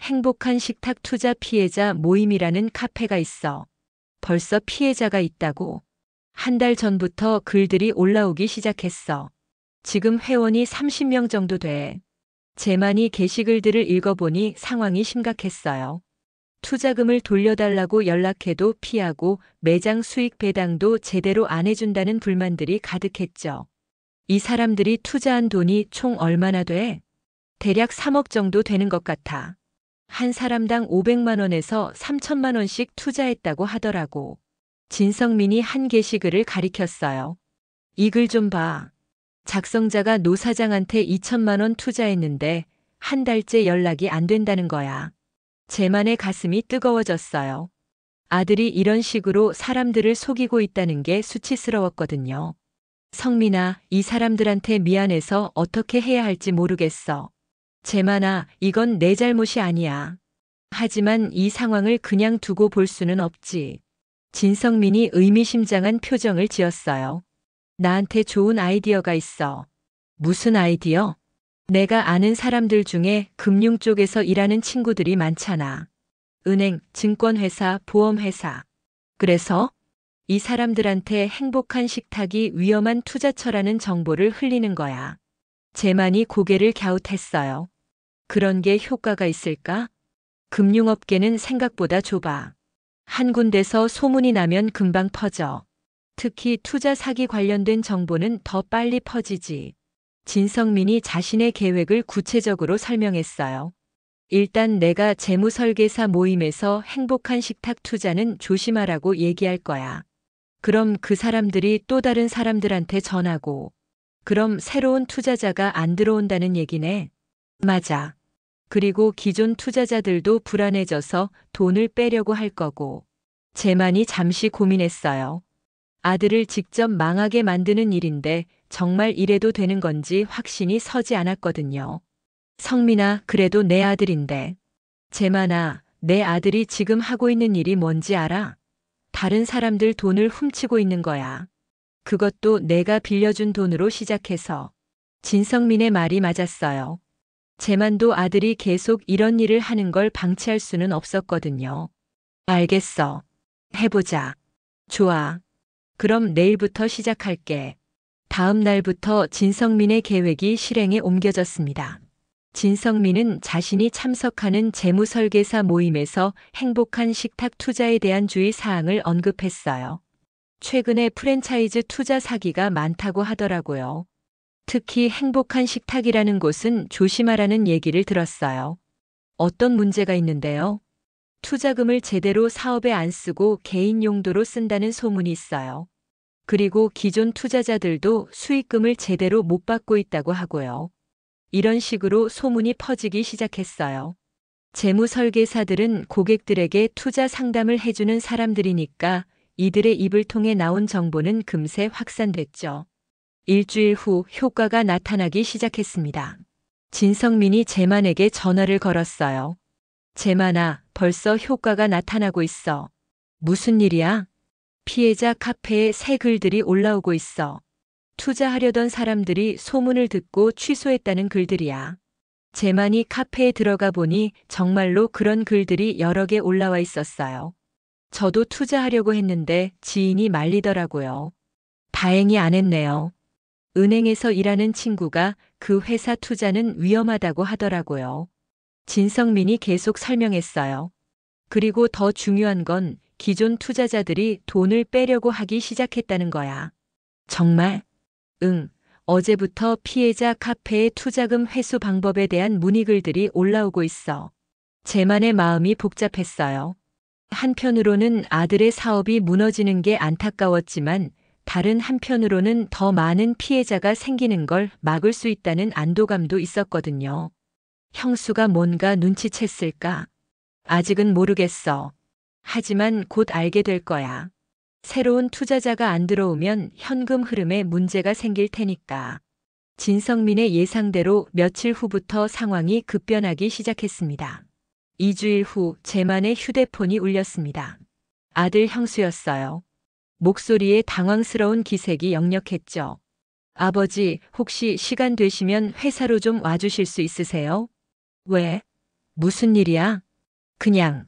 행복한 식탁 투자 피해자 모임이라는 카페가 있어. 벌써 피해자가 있다고. 한 달 전부터 글들이 올라오기 시작했어. 지금 회원이 30명 정도 돼. 제만이 게시글들을 읽어보니 상황이 심각했어요. 투자금을 돌려달라고 연락해도 피하고 매장 수익 배당도 제대로 안 해준다는 불만들이 가득했죠. 이 사람들이 투자한 돈이 총 얼마나 돼? 대략 3억 정도 되는 것 같아. 한 사람당 500만 원에서 3천만 원씩 투자했다고 하더라고. 진성민이 한 게시글을 가리켰어요. 이 글 좀 봐. 작성자가 노 사장한테 2천만 원 투자했는데 한 달째 연락이 안 된다는 거야. 제만의 가슴이 뜨거워졌어요. 아들이 이런 식으로 사람들을 속이고 있다는 게 수치스러웠거든요. 성민아, 이 사람들한테 미안해서 어떻게 해야 할지 모르겠어. 제만아, 이건 내 잘못이 아니야. 하지만 이 상황을 그냥 두고 볼 수는 없지. 진성민이 의미심장한 표정을 지었어요. 나한테 좋은 아이디어가 있어. 무슨 아이디어? 내가 아는 사람들 중에 금융 쪽에서 일하는 친구들이 많잖아. 은행, 증권회사, 보험회사. 그래서 이 사람들한테 행복한 식탁이 위험한 투자처라는 정보를 흘리는 거야. 제만이 고개를 갸웃했어요. 그런 게 효과가 있을까? 금융업계는 생각보다 좁아. 한 군데서 소문이 나면 금방 퍼져. 특히 투자 사기 관련된 정보는 더 빨리 퍼지지. 진성민이 자신의 계획을 구체적으로 설명했어요. 일단 내가 재무설계사 모임에서 행복한 식탁 투자는 조심하라고 얘기할 거야. 그럼 그 사람들이 또 다른 사람들한테 전하고. 그럼 새로운 투자자가 안 들어온다는 얘기네. 맞아. 그리고 기존 투자자들도 불안해져서 돈을 빼려고 할 거고. 제만이 잠시 고민했어요. 아들을 직접 망하게 만드는 일인데 정말 이래도 되는 건지 확신이 서지 않았거든요. 성민아, 그래도 내 아들인데. 제만아, 내 아들이 지금 하고 있는 일이 뭔지 알아? 다른 사람들 돈을 훔치고 있는 거야. 그것도 내가 빌려준 돈으로 시작해서. 진성민의 말이 맞았어요. 제만도 아들이 계속 이런 일을 하는 걸 방치할 수는 없었거든요. 알겠어. 해보자. 좋아. 그럼 내일부터 시작할게. 다음 날부터 진성민의 계획이 실행에 옮겨졌습니다. 진성민은 자신이 참석하는 재무설계사 모임에서 행복한 식탁 투자에 대한 주의 사항을 언급했어요. 최근에 프랜차이즈 투자 사기가 많다고 하더라고요. 특히 행복한 식탁이라는 곳은 조심하라는 얘기를 들었어요. 어떤 문제가 있는데요? 투자금을 제대로 사업에 안 쓰고 개인 용도로 쓴다는 소문이 있어요. 그리고 기존 투자자들도 수익금을 제대로 못 받고 있다고 하고요. 이런 식으로 소문이 퍼지기 시작했어요. 재무설계사들은 고객들에게 투자 상담을 해주는 사람들이니까 이들의 입을 통해 나온 정보는 금세 확산됐죠. 일주일 후 효과가 나타나기 시작했습니다. 진성민이 제만에게 전화를 걸었어요. 제만아, 벌써 효과가 나타나고 있어. 무슨 일이야? 피해자 카페에 새 글들이 올라오고 있어. 투자하려던 사람들이 소문을 듣고 취소했다는 글들이야. 제만이 카페에 들어가 보니 정말로 그런 글들이 여러 개 올라와 있었어요. 저도 투자하려고 했는데 지인이 말리더라고요. 다행히 안 했네요. 은행에서 일하는 친구가 그 회사 투자는 위험하다고 하더라고요. 진성민이 계속 설명했어요. 그리고 더 중요한 건 기존 투자자들이 돈을 빼려고 하기 시작했다는 거야. 정말? 응. 어제부터 피해자 카페의 투자금 회수 방법에 대한 문의글들이 올라오고 있어. 제만의 마음이 복잡했어요. 한편으로는 아들의 사업이 무너지는 게 안타까웠지만 다른 한편으로는 더 많은 피해자가 생기는 걸 막을 수 있다는 안도감도 있었거든요. 형수가 뭔가 눈치챘을까? 아직은 모르겠어. 하지만 곧 알게 될 거야. 새로운 투자자가 안 들어오면 현금 흐름에 문제가 생길 테니까. 진성민의 예상대로 며칠 후부터 상황이 급변하기 시작했습니다. 2주일 후 제만의 휴대폰이 울렸습니다. 아들 형수였어요. 목소리에 당황스러운 기색이 역력했죠. 아버지, 혹시 시간 되시면 회사로 좀 와주실 수 있으세요? 왜? 무슨 일이야? 그냥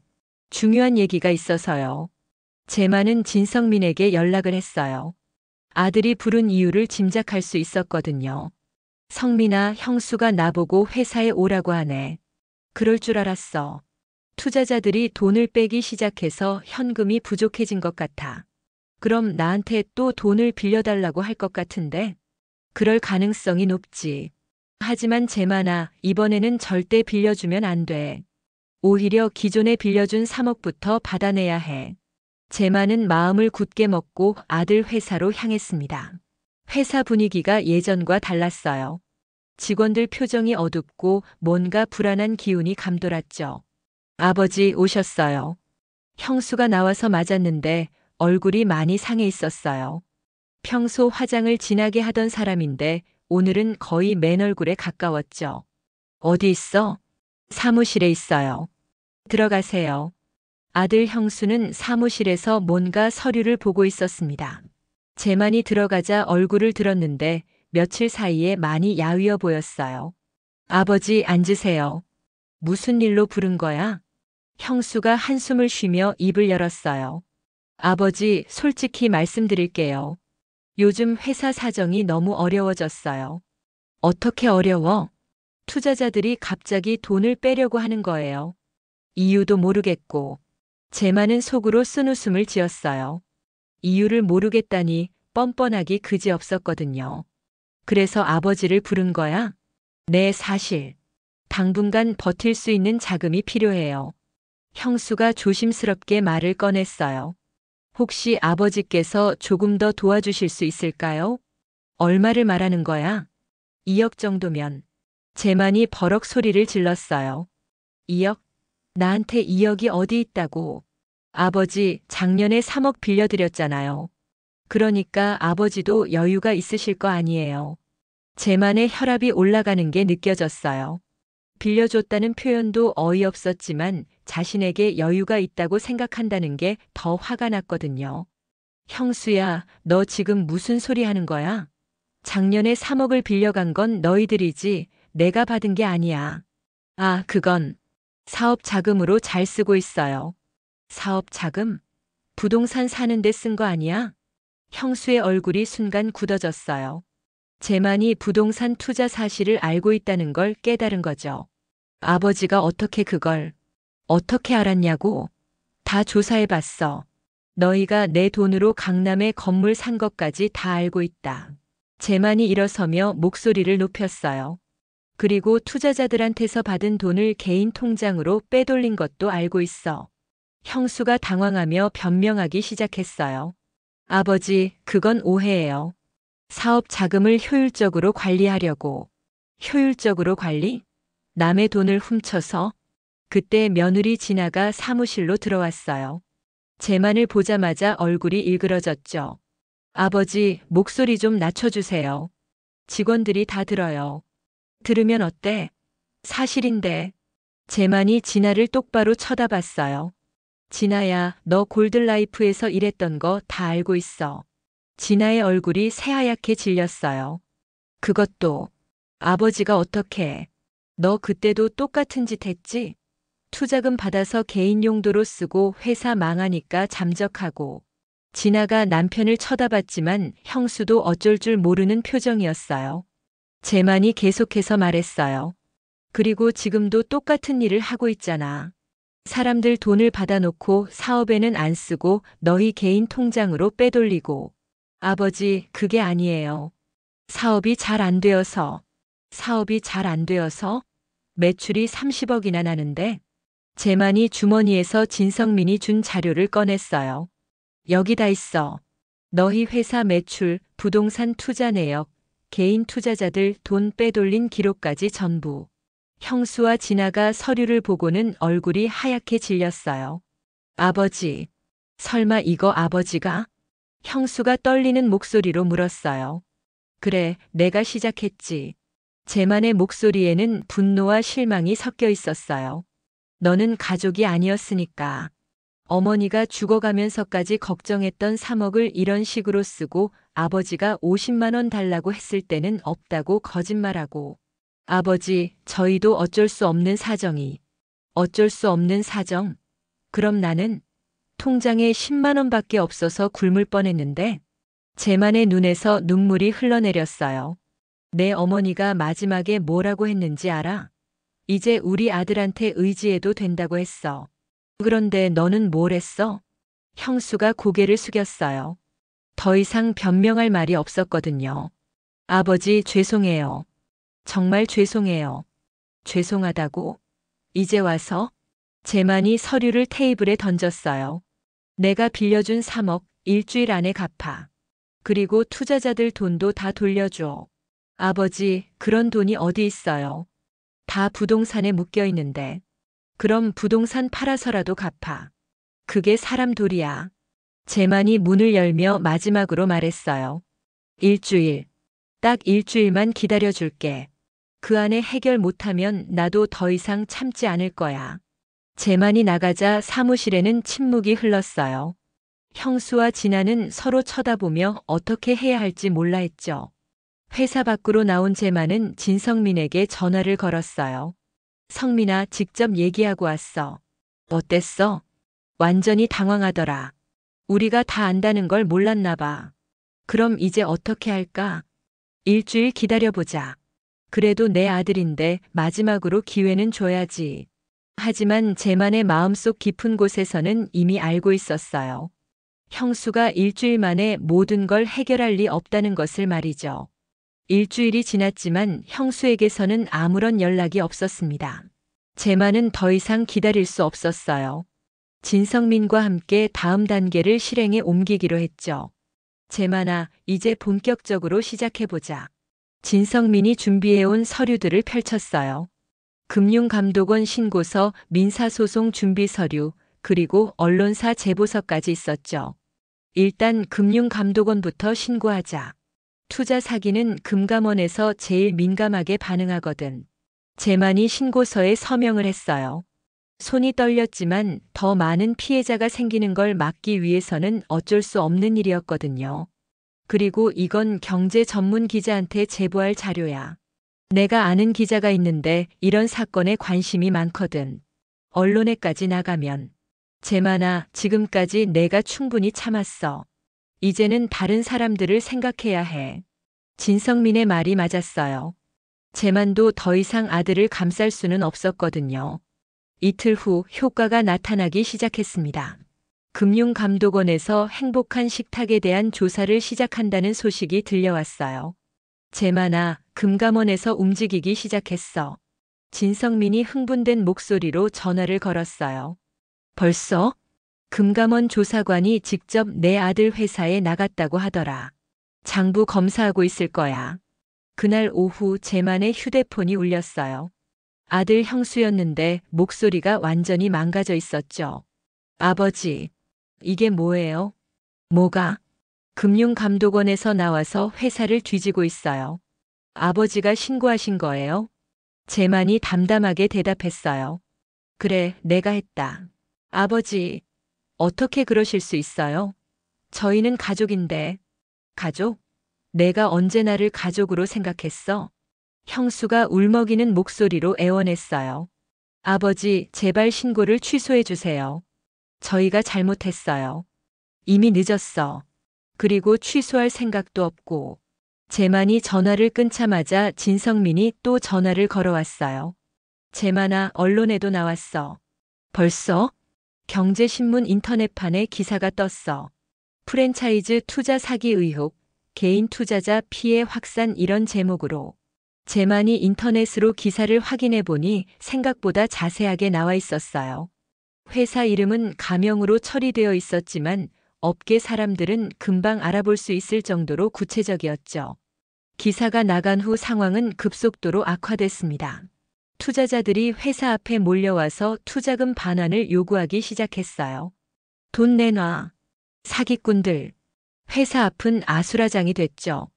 중요한 얘기가 있어서요. 제만은 진성민에게 연락을 했어요. 아들이 부른 이유를 짐작할 수 있었거든요. 성민아, 형수가 나보고 회사에 오라고 하네. 그럴 줄 알았어. 투자자들이 돈을 빼기 시작해서 현금이 부족해진 것 같아. 그럼 나한테 또 돈을 빌려달라고 할 것 같은데? 그럴 가능성이 높지. 하지만 제만아, 이번에는 절대 빌려주면 안 돼. 오히려 기존에 빌려준 3억부터 받아내야 해. 제만은 마음을 굳게 먹고 아들 회사로 향했습니다. 회사 분위기가 예전과 달랐어요. 직원들 표정이 어둡고 뭔가 불안한 기운이 감돌았죠. 아버지 오셨어요. 형수가 나와서 맞았는데 얼굴이 많이 상해 있었어요. 평소 화장을 진하게 하던 사람인데 오늘은 거의 맨 얼굴에 가까웠죠. 어디 있어? 사무실에 있어요. 들어가세요. 아들 형수는 사무실에서 뭔가 서류를 보고 있었습니다. 제만이 들어가자 얼굴을 들었는데 며칠 사이에 많이 야위어 보였어요. 아버지 앉으세요. 무슨 일로 부른 거야? 형수가 한숨을 쉬며 입을 열었어요. 아버지, 솔직히 말씀드릴게요. 요즘 회사 사정이 너무 어려워졌어요. 어떻게 어려워? 투자자들이 갑자기 돈을 빼려고 하는 거예요. 이유도 모르겠고. 제만은 속으로 쓴웃음을 지었어요. 이유를 모르겠다니 뻔뻔하기 그지없었거든요. 그래서 아버지를 부른 거야? 네, 사실. 당분간 버틸 수 있는 자금이 필요해요. 형수가 조심스럽게 말을 꺼냈어요. 혹시 아버지께서 조금 더 도와주실 수 있을까요? 얼마를 말하는 거야? 2억 정도면. 제만이 버럭 소리를 질렀어요. 2억? 나한테 2억이 어디 있다고. 아버지, 작년에 3억 빌려드렸잖아요. 그러니까 아버지도 여유가 있으실 거 아니에요. 제만의 혈압이 올라가는 게 느껴졌어요. 빌려줬다는 표현도 어이없었지만 자신에게 여유가 있다고 생각한다는 게 더 화가 났거든요. 형수야, 너 지금 무슨 소리 하는 거야? 작년에 3억을 빌려간 건 너희들이지 내가 받은 게 아니야. 아, 그건 사업 자금으로 잘 쓰고 있어요. 사업 자금? 부동산 사는데 쓴 거 아니야? 형수의 얼굴이 순간 굳어졌어요. 재만이 부동산 투자 사실을 알고 있다는 걸 깨달은 거죠. 아버지가 어떻게 알았냐고? 다 조사해봤어. 너희가 내 돈으로 강남에 건물 산 것까지 다 알고 있다. 재만이 일어서며 목소리를 높였어요. 그리고 투자자들한테서 받은 돈을 개인 통장으로 빼돌린 것도 알고 있어. 형수가 당황하며 변명하기 시작했어요. 아버지, 그건 오해예요. 사업 자금을 효율적으로 관리하려고. 효율적으로 관리? 남의 돈을 훔쳐서? 그때 며느리 진아가 사무실로 들어왔어요. 재만을 보자마자 얼굴이 일그러졌죠. 아버지, 목소리 좀 낮춰주세요. 직원들이 다 들어요. 들으면 어때? 사실인데. 재만이 진아를 똑바로 쳐다봤어요. 진아야, 너 골든라이프에서 일했던 거 다 알고 있어. 진아의 얼굴이 새하얗게 질렸어요. 그것도 아버지가 어떻게? 너 그때도 똑같은 짓 했지? 투자금 받아서 개인 용도로 쓰고 회사 망하니까 잠적하고. 진아가 남편을 쳐다봤지만 형수도 어쩔 줄 모르는 표정이었어요. 재만이 계속해서 말했어요. 그리고 지금도 똑같은 일을 하고 있잖아. 사람들 돈을 받아놓고 사업에는 안 쓰고 너희 개인 통장으로 빼돌리고. 아버지, 그게 아니에요. 사업이 잘 안 되어서. 사업이 잘 안 되어서? 매출이 30억이나 나는데? 재만이 주머니에서 진성민이 준 자료를 꺼냈어요. 여기 다 있어. 너희 회사 매출, 부동산 투자 내역, 개인 투자자들 돈 빼돌린 기록까지 전부. 형수와 진아가 서류를 보고는 얼굴이 하얗게 질렸어요. 아버지, 설마 이거 아버지가? 형수가 떨리는 목소리로 물었어요. 그래, 내가 시작했지. 재만의 목소리에는 분노와 실망이 섞여 있었어요. 너는 가족이 아니었으니까. 어머니가 죽어가면서까지 걱정했던 3억을 이런 식으로 쓰고 아버지가 50만 원 달라고 했을 때는 없다고 거짓말하고. 아버지, 저희도 어쩔 수 없는 사정이. 어쩔 수 없는 사정? 그럼 나는 통장에 10만 원밖에 없어서 굶을 뻔했는데. 재만의 눈에서 눈물이 흘러내렸어요. 내 어머니가 마지막에 뭐라고 했는지 알아? 이제 우리 아들한테 의지해도 된다고 했어. 그런데 너는 뭘 했어? 형수가 고개를 숙였어요. 더 이상 변명할 말이 없었거든요. 아버지, 죄송해요. 정말 죄송해요. 죄송하다고? 이제 와서? 재만이 서류를 테이블에 던졌어요. 내가 빌려준 3억 일주일 안에 갚아. 그리고 투자자들 돈도 다 돌려줘. 아버지, 그런 돈이 어디 있어요? 다 부동산에 묶여 있는데. 그럼 부동산 팔아서라도 갚아. 그게 사람 도리야. 재만이 문을 열며 마지막으로 말했어요. 일주일. 딱 일주일만 기다려줄게. 그 안에 해결 못하면 나도 더 이상 참지 않을 거야. 재만이 나가자 사무실에는 침묵이 흘렀어요. 형수와 진아는 서로 쳐다보며 어떻게 해야 할지 몰라 했죠. 회사 밖으로 나온 재만은 진성민에게 전화를 걸었어요. 성민아, 직접 얘기하고 왔어. 어땠어? 완전히 당황하더라. 우리가 다 안다는 걸 몰랐나 봐. 그럼 이제 어떻게 할까? 일주일 기다려보자. 그래도 내 아들인데 마지막으로 기회는 줘야지. 하지만 재만의 마음속 깊은 곳에서는 이미 알고 있었어요. 형수가 일주일 만에 모든 걸 해결할 리 없다는 것을 말이죠. 일주일이 지났지만 형수에게서는 아무런 연락이 없었습니다. 재만은 더 이상 기다릴 수 없었어요. 진성민과 함께 다음 단계를 실행에 옮기기로 했죠. 재만아, 이제 본격적으로 시작해보자. 진성민이 준비해온 서류들을 펼쳤어요. 금융감독원 신고서, 민사소송 준비 서류, 그리고 언론사 제보서까지 있었죠. 일단 금융감독원부터 신고하자. 투자 사기는 금감원에서 제일 민감하게 반응하거든. 재만이 신고서에 서명을 했어요. 손이 떨렸지만 더 많은 피해자가 생기는 걸 막기 위해서는 어쩔 수 없는 일이었거든요. 그리고 이건 경제 전문 기자한테 제보할 자료야. 내가 아는 기자가 있는데 이런 사건에 관심이 많거든. 언론에까지 나가면. 재만아, 지금까지 내가 충분히 참았어. 이제는 다른 사람들을 생각해야 해. 진성민의 말이 맞았어요. 재만도 더 이상 아들을 감쌀 수는 없었거든요. 이틀 후 효과가 나타나기 시작했습니다. 금융감독원에서 행복한 식탁에 대한 조사를 시작한다는 소식이 들려왔어요. 재만아, 금감원에서 움직이기 시작했어. 진성민이 흥분된 목소리로 전화를 걸었어요. 벌써? 금감원 조사관이 직접 내 아들 회사에 나갔다고 하더라. 장부 검사하고 있을 거야. 그날 오후 재만의 휴대폰이 울렸어요. 아들 형수였는데 목소리가 완전히 망가져 있었죠. 아버지, 이게 뭐예요? 뭐가? 금융감독원에서 나와서 회사를 뒤지고 있어요. 아버지가 신고하신 거예요? 재만이 담담하게 대답했어요. 그래, 내가 했다. 아버지, 어떻게 그러실 수 있어요? 저희는 가족인데. 가족? 내가 언제 나를 가족으로 생각했어? 형수가 울먹이는 목소리로 애원했어요. 아버지, 제발 신고를 취소해 주세요. 저희가 잘못했어요. 이미 늦었어. 그리고 취소할 생각도 없고. 재만이 전화를 끊자마자 진성민이 또 전화를 걸어왔어요. 재만아, 언론에도 나왔어. 벌써? 경제신문 인터넷판에 기사가 떴어. 프랜차이즈 투자 사기 의혹, 개인 투자자 피해 확산 이런 제목으로. 재만이 인터넷으로 기사를 확인해 보니 생각보다 자세하게 나와 있었어요. 회사 이름은 가명으로 처리되어 있었지만 업계 사람들은 금방 알아볼 수 있을 정도로 구체적이었죠. 기사가 나간 후 상황은 급속도로 악화됐습니다. 투자자들이 회사 앞에 몰려와서 투자금 반환을 요구하기 시작했어요. 돈 내놔. 사기꾼들. 회사 앞은 아수라장이 됐죠.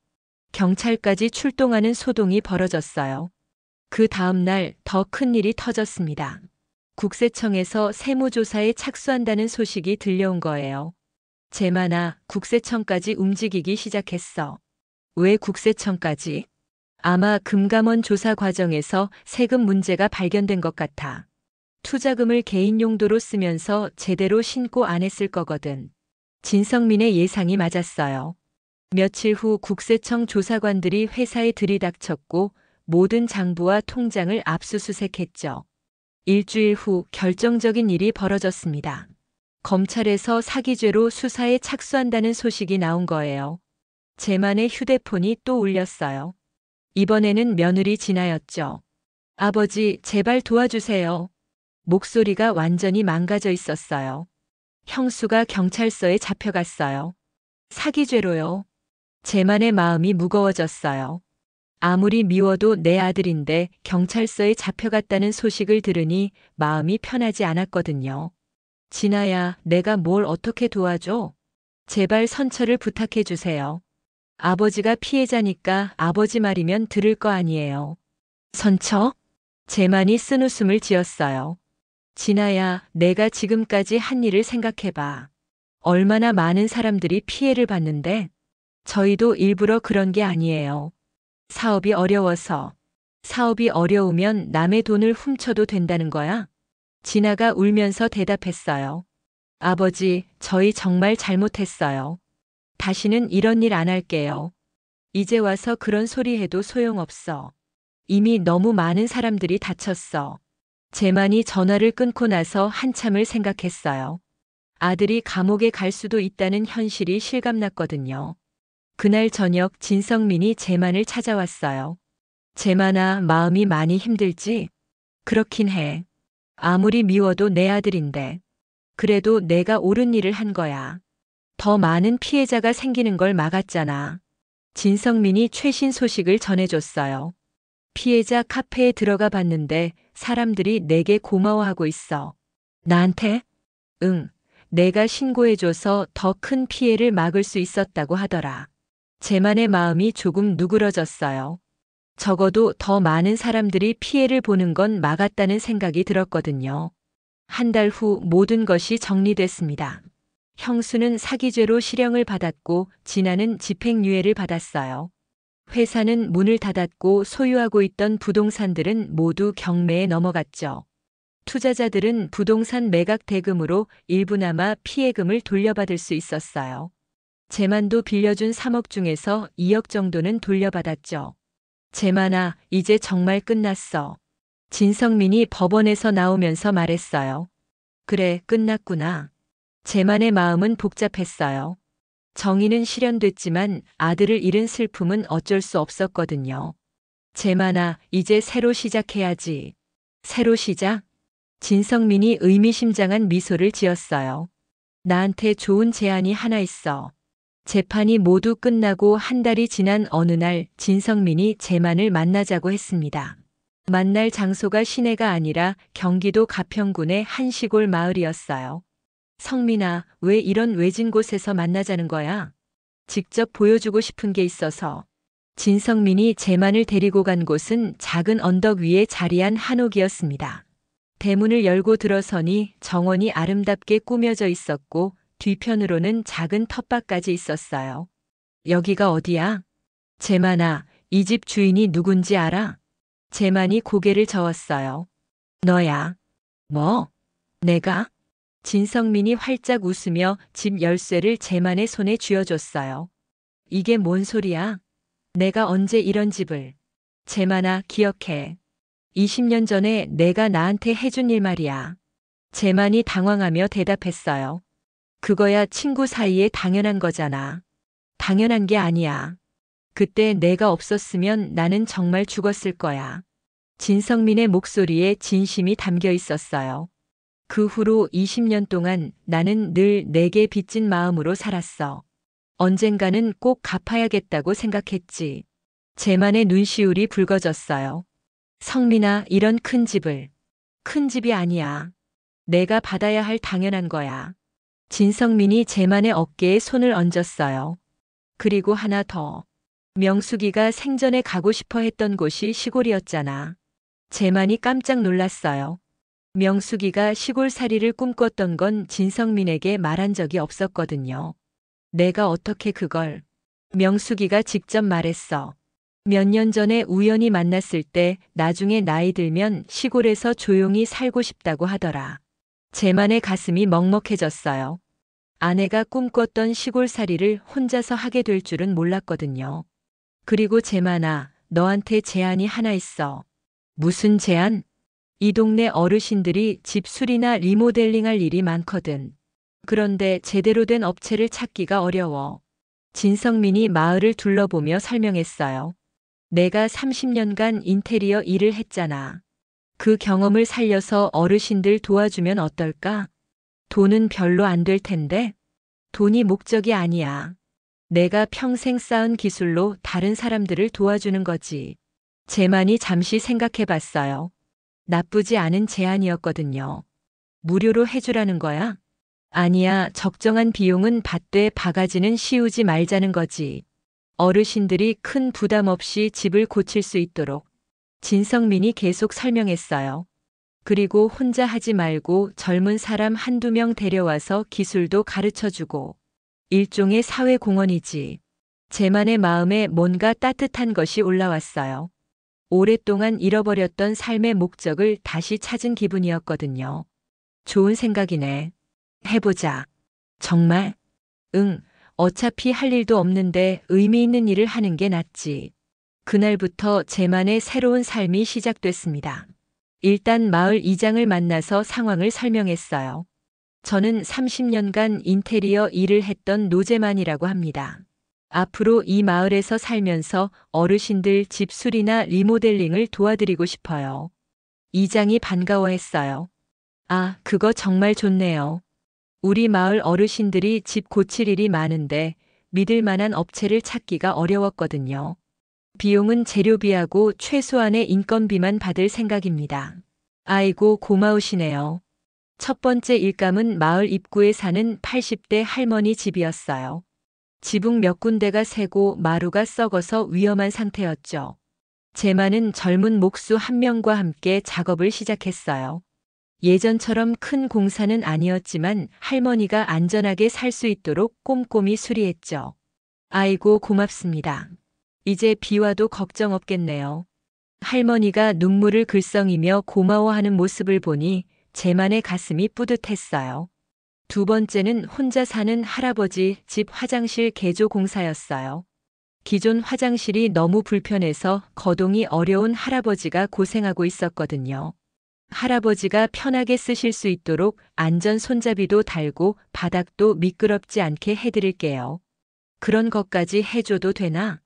경찰까지 출동하는 소동이 벌어졌어요. 그 다음 날 더 큰 일이 터졌습니다. 국세청에서 세무조사에 착수한다는 소식이 들려온 거예요. 재만아, 국세청까지 움직이기 시작했어. 왜 국세청까지? 아마 금감원 조사 과정에서 세금 문제가 발견된 것 같아. 투자금을 개인 용도로 쓰면서 제대로 신고 안 했을 거거든. 진성민의 예상이 맞았어요. 며칠 후 국세청 조사관들이 회사에 들이닥쳤고 모든 장부와 통장을 압수수색했죠. 일주일 후 결정적인 일이 벌어졌습니다. 검찰에서 사기죄로 수사에 착수한다는 소식이 나온 거예요. 재만의 휴대폰이 또 울렸어요. 이번에는 며느리 진아였죠. 아버지, 제발 도와주세요. 목소리가 완전히 망가져 있었어요. 형수가 경찰서에 잡혀갔어요. 사기죄로요. 재만의 마음이 무거워졌어요. 아무리 미워도 내 아들인데 경찰서에 잡혀갔다는 소식을 들으니 마음이 편하지 않았거든요. 진아야, 내가 뭘 어떻게 도와줘? 제발 선처를 부탁해 주세요. 아버지가 피해자니까 아버지 말이면 들을 거 아니에요. 선처? 재만이 쓴웃음을 지었어요. 진아야, 내가 지금까지 한 일을 생각해봐. 얼마나 많은 사람들이 피해를 봤는데? 저희도 일부러 그런 게 아니에요. 사업이 어려워서. 사업이 어려우면 남의 돈을 훔쳐도 된다는 거야? 진아가 울면서 대답했어요. 아버지, 저희 정말 잘못했어요. 다시는 이런 일 안 할게요. 이제 와서 그런 소리 해도 소용없어. 이미 너무 많은 사람들이 다쳤어. 재만이 전화를 끊고 나서 한참을 생각했어요. 아들이 감옥에 갈 수도 있다는 현실이 실감났거든요. 그날 저녁 진성민이 재만을 찾아왔어요. 재만아, 마음이 많이 힘들지? 그렇긴 해. 아무리 미워도 내 아들인데. 그래도 내가 옳은 일을 한 거야. 더 많은 피해자가 생기는 걸 막았잖아. 진성민이 최신 소식을 전해줬어요. 피해자 카페에 들어가 봤는데 사람들이 내게 고마워하고 있어. 나한테? 응. 내가 신고해줘서 더 큰 피해를 막을 수 있었다고 하더라. 재만의 마음이 조금 누그러졌어요. 적어도 더 많은 사람들이 피해를 보는 건 막았다는 생각이 들었거든요. 한 달 후 모든 것이 정리됐습니다. 형수는 사기죄로 실형을 받았고 진아는 집행유예를 받았어요. 회사는 문을 닫았고 소유하고 있던 부동산들은 모두 경매에 넘어갔죠. 투자자들은 부동산 매각 대금으로 일부나마 피해금을 돌려받을 수 있었어요. 제만도 빌려준 3억 중에서 2억 정도는 돌려받았죠. 제만아, 이제 정말 끝났어. 진성민이 법원에서 나오면서 말했어요. 그래, 끝났구나. 제만의 마음은 복잡했어요. 정의는 실현됐지만 아들을 잃은 슬픔은 어쩔 수 없었거든요. 제만아, 이제 새로 시작해야지. 새로 시작? 진성민이 의미심장한 미소를 지었어요. 나한테 좋은 제안이 하나 있어. 재판이 모두 끝나고 한 달이 지난 어느 날 진성민이 제만을 만나자고 했습니다. 만날 장소가 시내가 아니라 경기도 가평군의 한 시골 마을이었어요. 성민아, 왜 이런 외진 곳에서 만나자는 거야? 직접 보여주고 싶은 게 있어서. 진성민이 제만을 데리고 간 곳은 작은 언덕 위에 자리한 한옥이었습니다. 대문을 열고 들어서니 정원이 아름답게 꾸며져 있었고 뒤편으로는 작은 텃밭까지 있었어요. 여기가 어디야? 제만아, 이 집 주인이 누군지 알아? 제만이 고개를 저었어요. 너야. 뭐? 내가? 진성민이 활짝 웃으며 집 열쇠를 제만의 손에 쥐어줬어요. 이게 뭔 소리야? 내가 언제 이런 집을. 제만아, 기억해. 20년 전에 내가 나한테 해준 일 말이야. 제만이 당황하며 대답했어요. 그거야 친구 사이에 당연한 거잖아. 당연한 게 아니야. 그때 내가 없었으면 나는 정말 죽었을 거야. 진성민의 목소리에 진심이 담겨 있었어요. 그 후로 20년 동안 나는 늘 내게 빚진 마음으로 살았어. 언젠가는 꼭 갚아야겠다고 생각했지. 제만의 눈시울이 붉어졌어요. 성민아, 이런 큰 집을. 큰 집이 아니야. 내가 받아야 할 당연한 거야. 진성민이 제만의 어깨에 손을 얹었어요. 그리고 하나 더. 명숙이가 생전에 가고 싶어 했던 곳이 시골이었잖아. 제만이 깜짝 놀랐어요. 명숙이가 시골살이를 꿈꿨던 건 진성민에게 말한 적이 없었거든요. 내가 어떻게 그걸. 명숙이가 직접 말했어. 몇 년 전에 우연히 만났을 때 나중에 나이 들면 시골에서 조용히 살고 싶다고 하더라. 제만의 가슴이 먹먹해졌어요. 아내가 꿈꿨던 시골살이를 혼자서 하게 될 줄은 몰랐거든요. 그리고 제만아, 너한테 제안이 하나 있어. 무슨 제안? 이 동네 어르신들이 집 수리나 리모델링할 일이 많거든. 그런데 제대로 된 업체를 찾기가 어려워. 진성민이 마을을 둘러보며 설명했어요. 내가 30년간 인테리어 일을 했잖아. 그 경험을 살려서 어르신들 도와주면 어떨까? 돈은 별로 안 될 텐데? 돈이 목적이 아니야. 내가 평생 쌓은 기술로 다른 사람들을 도와주는 거지. 제만이 잠시 생각해 봤어요. 나쁘지 않은 제안이었거든요. 무료로 해주라는 거야? 아니야, 적정한 비용은 받되 바가지는 씌우지 말자는 거지. 어르신들이 큰 부담 없이 집을 고칠 수 있도록. 진성민이 계속 설명했어요. 그리고 혼자 하지 말고 젊은 사람 한두 명 데려와서 기술도 가르쳐주고. 일종의 사회공헌이지. 제만의 마음에 뭔가 따뜻한 것이 올라왔어요. 오랫동안 잃어버렸던 삶의 목적을 다시 찾은 기분이었거든요. 좋은 생각이네. 해보자. 정말? 응, 어차피 할 일도 없는데 의미 있는 일을 하는 게 낫지. 그날부터 제만의 새로운 삶이 시작됐습니다. 일단 마을 이장을 만나서 상황을 설명했어요. 저는 30년간 인테리어 일을 했던 노제만이라고 합니다. 앞으로 이 마을에서 살면서 어르신들 집 수리나 리모델링을 도와드리고 싶어요. 이장이 반가워했어요. 아, 그거 정말 좋네요. 우리 마을 어르신들이 집 고칠 일이 많은데 믿을 만한 업체를 찾기가 어려웠거든요. 비용은 재료비하고 최소한의 인건비만 받을 생각입니다. 아이고, 고마우시네요. 첫 번째 일감은 마을 입구에 사는 80대 할머니 집이었어요. 지붕 몇 군데가 새고 마루가 썩어서 위험한 상태였죠. 제만은 젊은 목수 한 명과 함께 작업을 시작했어요. 예전처럼 큰 공사는 아니었지만 할머니가 안전하게 살 수 있도록 꼼꼼히 수리했죠. 아이고, 고맙습니다. 이제 비 와도 걱정 없겠네요. 할머니가 눈물을 글썽이며 고마워하는 모습을 보니 제만의 가슴이 뿌듯했어요. 두 번째는 혼자 사는 할아버지 집 화장실 개조 공사였어요. 기존 화장실이 너무 불편해서 거동이 어려운 할아버지가 고생하고 있었거든요. 할아버지가 편하게 쓰실 수 있도록 안전 손잡이도 달고 바닥도 미끄럽지 않게 해드릴게요. 그런 것까지 해줘도 되나?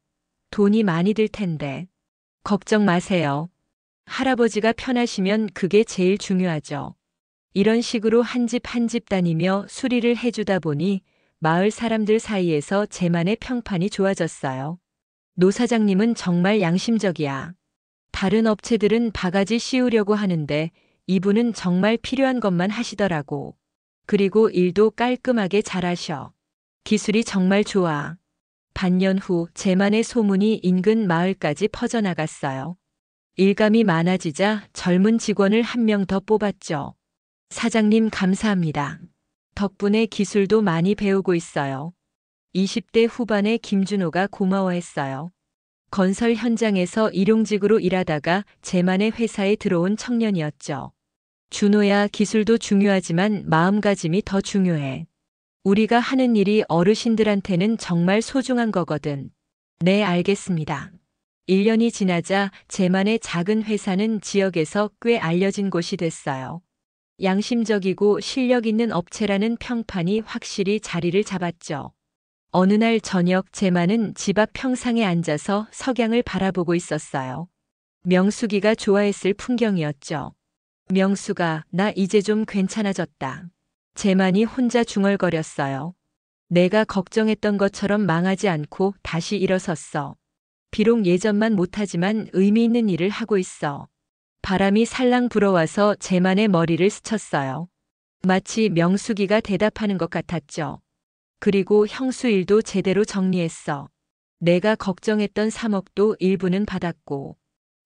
돈이 많이 들 텐데. 걱정 마세요. 할아버지가 편하시면 그게 제일 중요하죠. 이런 식으로 한 집 한 집 다니며 수리를 해주다 보니 마을 사람들 사이에서 제만의 평판이 좋아졌어요. 노 사장님은 정말 양심적이야. 다른 업체들은 바가지 씌우려고 하는데 이분은 정말 필요한 것만 하시더라고. 그리고 일도 깔끔하게 잘하셔. 기술이 정말 좋아. 반년 후 제만의 소문이 인근 마을까지 퍼져나갔어요. 일감이 많아지자 젊은 직원을 한 명 더 뽑았죠. 사장님 감사합니다. 덕분에 기술도 많이 배우고 있어요. 20대 후반의 김준호가 고마워했어요. 건설 현장에서 일용직으로 일하다가 제만의 회사에 들어온 청년이었죠. 준호야, 기술도 중요하지만 마음가짐이 더 중요해. 우리가 하는 일이 어르신들한테는 정말 소중한 거거든. 네, 알겠습니다. 1년이 지나자 제만의 작은 회사는 지역에서 꽤 알려진 곳이 됐어요. 양심적이고 실력 있는 업체라는 평판이 확실히 자리를 잡았죠. 어느 날 저녁 제만은 집 앞 평상에 앉아서 석양을 바라보고 있었어요. 명숙이가 좋아했을 풍경이었죠. 명숙아, 나 이제 좀 괜찮아졌다. 제만이 혼자 중얼거렸어요. 내가 걱정했던 것처럼 망하지 않고 다시 일어섰어. 비록 예전만 못하지만 의미 있는 일을 하고 있어. 바람이 살랑 불어와서 제만의 머리를 스쳤어요. 마치 명숙이가 대답하는 것 같았죠. 그리고 형수 일도 제대로 정리했어. 내가 걱정했던 3억도 일부는 받았고.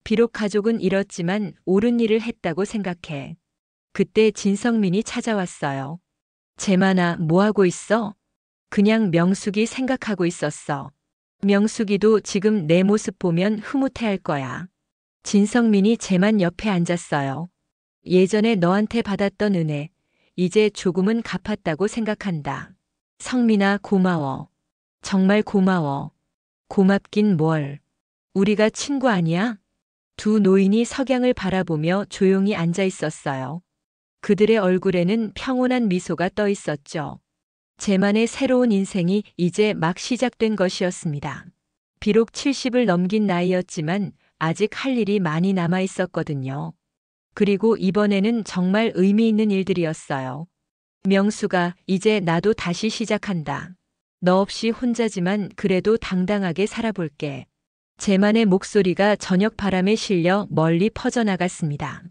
비록 가족은 잃었지만 옳은 일을 했다고 생각해. 그때 진성민이 찾아왔어요. 제만아, 뭐하고 있어? 그냥 명숙이 생각하고 있었어. 명숙이도 지금 내 모습 보면 흐뭇해할 거야. 진성민이 제만 옆에 앉았어요. 예전에 너한테 받았던 은혜, 이제 조금은 갚았다고 생각한다. 성민아, 고마워. 정말 고마워. 고맙긴 뭘. 우리가 친구 아니야? 두 노인이 석양을 바라보며 조용히 앉아 있었어요. 그들의 얼굴에는 평온한 미소가 떠 있었죠. 제만의 새로운 인생이 이제 막 시작된 것이었습니다. 비록 70을 넘긴 나이였지만 아직 할 일이 많이 남아 있었거든요. 그리고 이번에는 정말 의미 있는 일들이었어요. 명수가, 이제 나도 다시 시작한다. 너 없이 혼자지만 그래도 당당하게 살아볼게. 제만의 목소리가 저녁 바람에 실려 멀리 퍼져나갔습니다.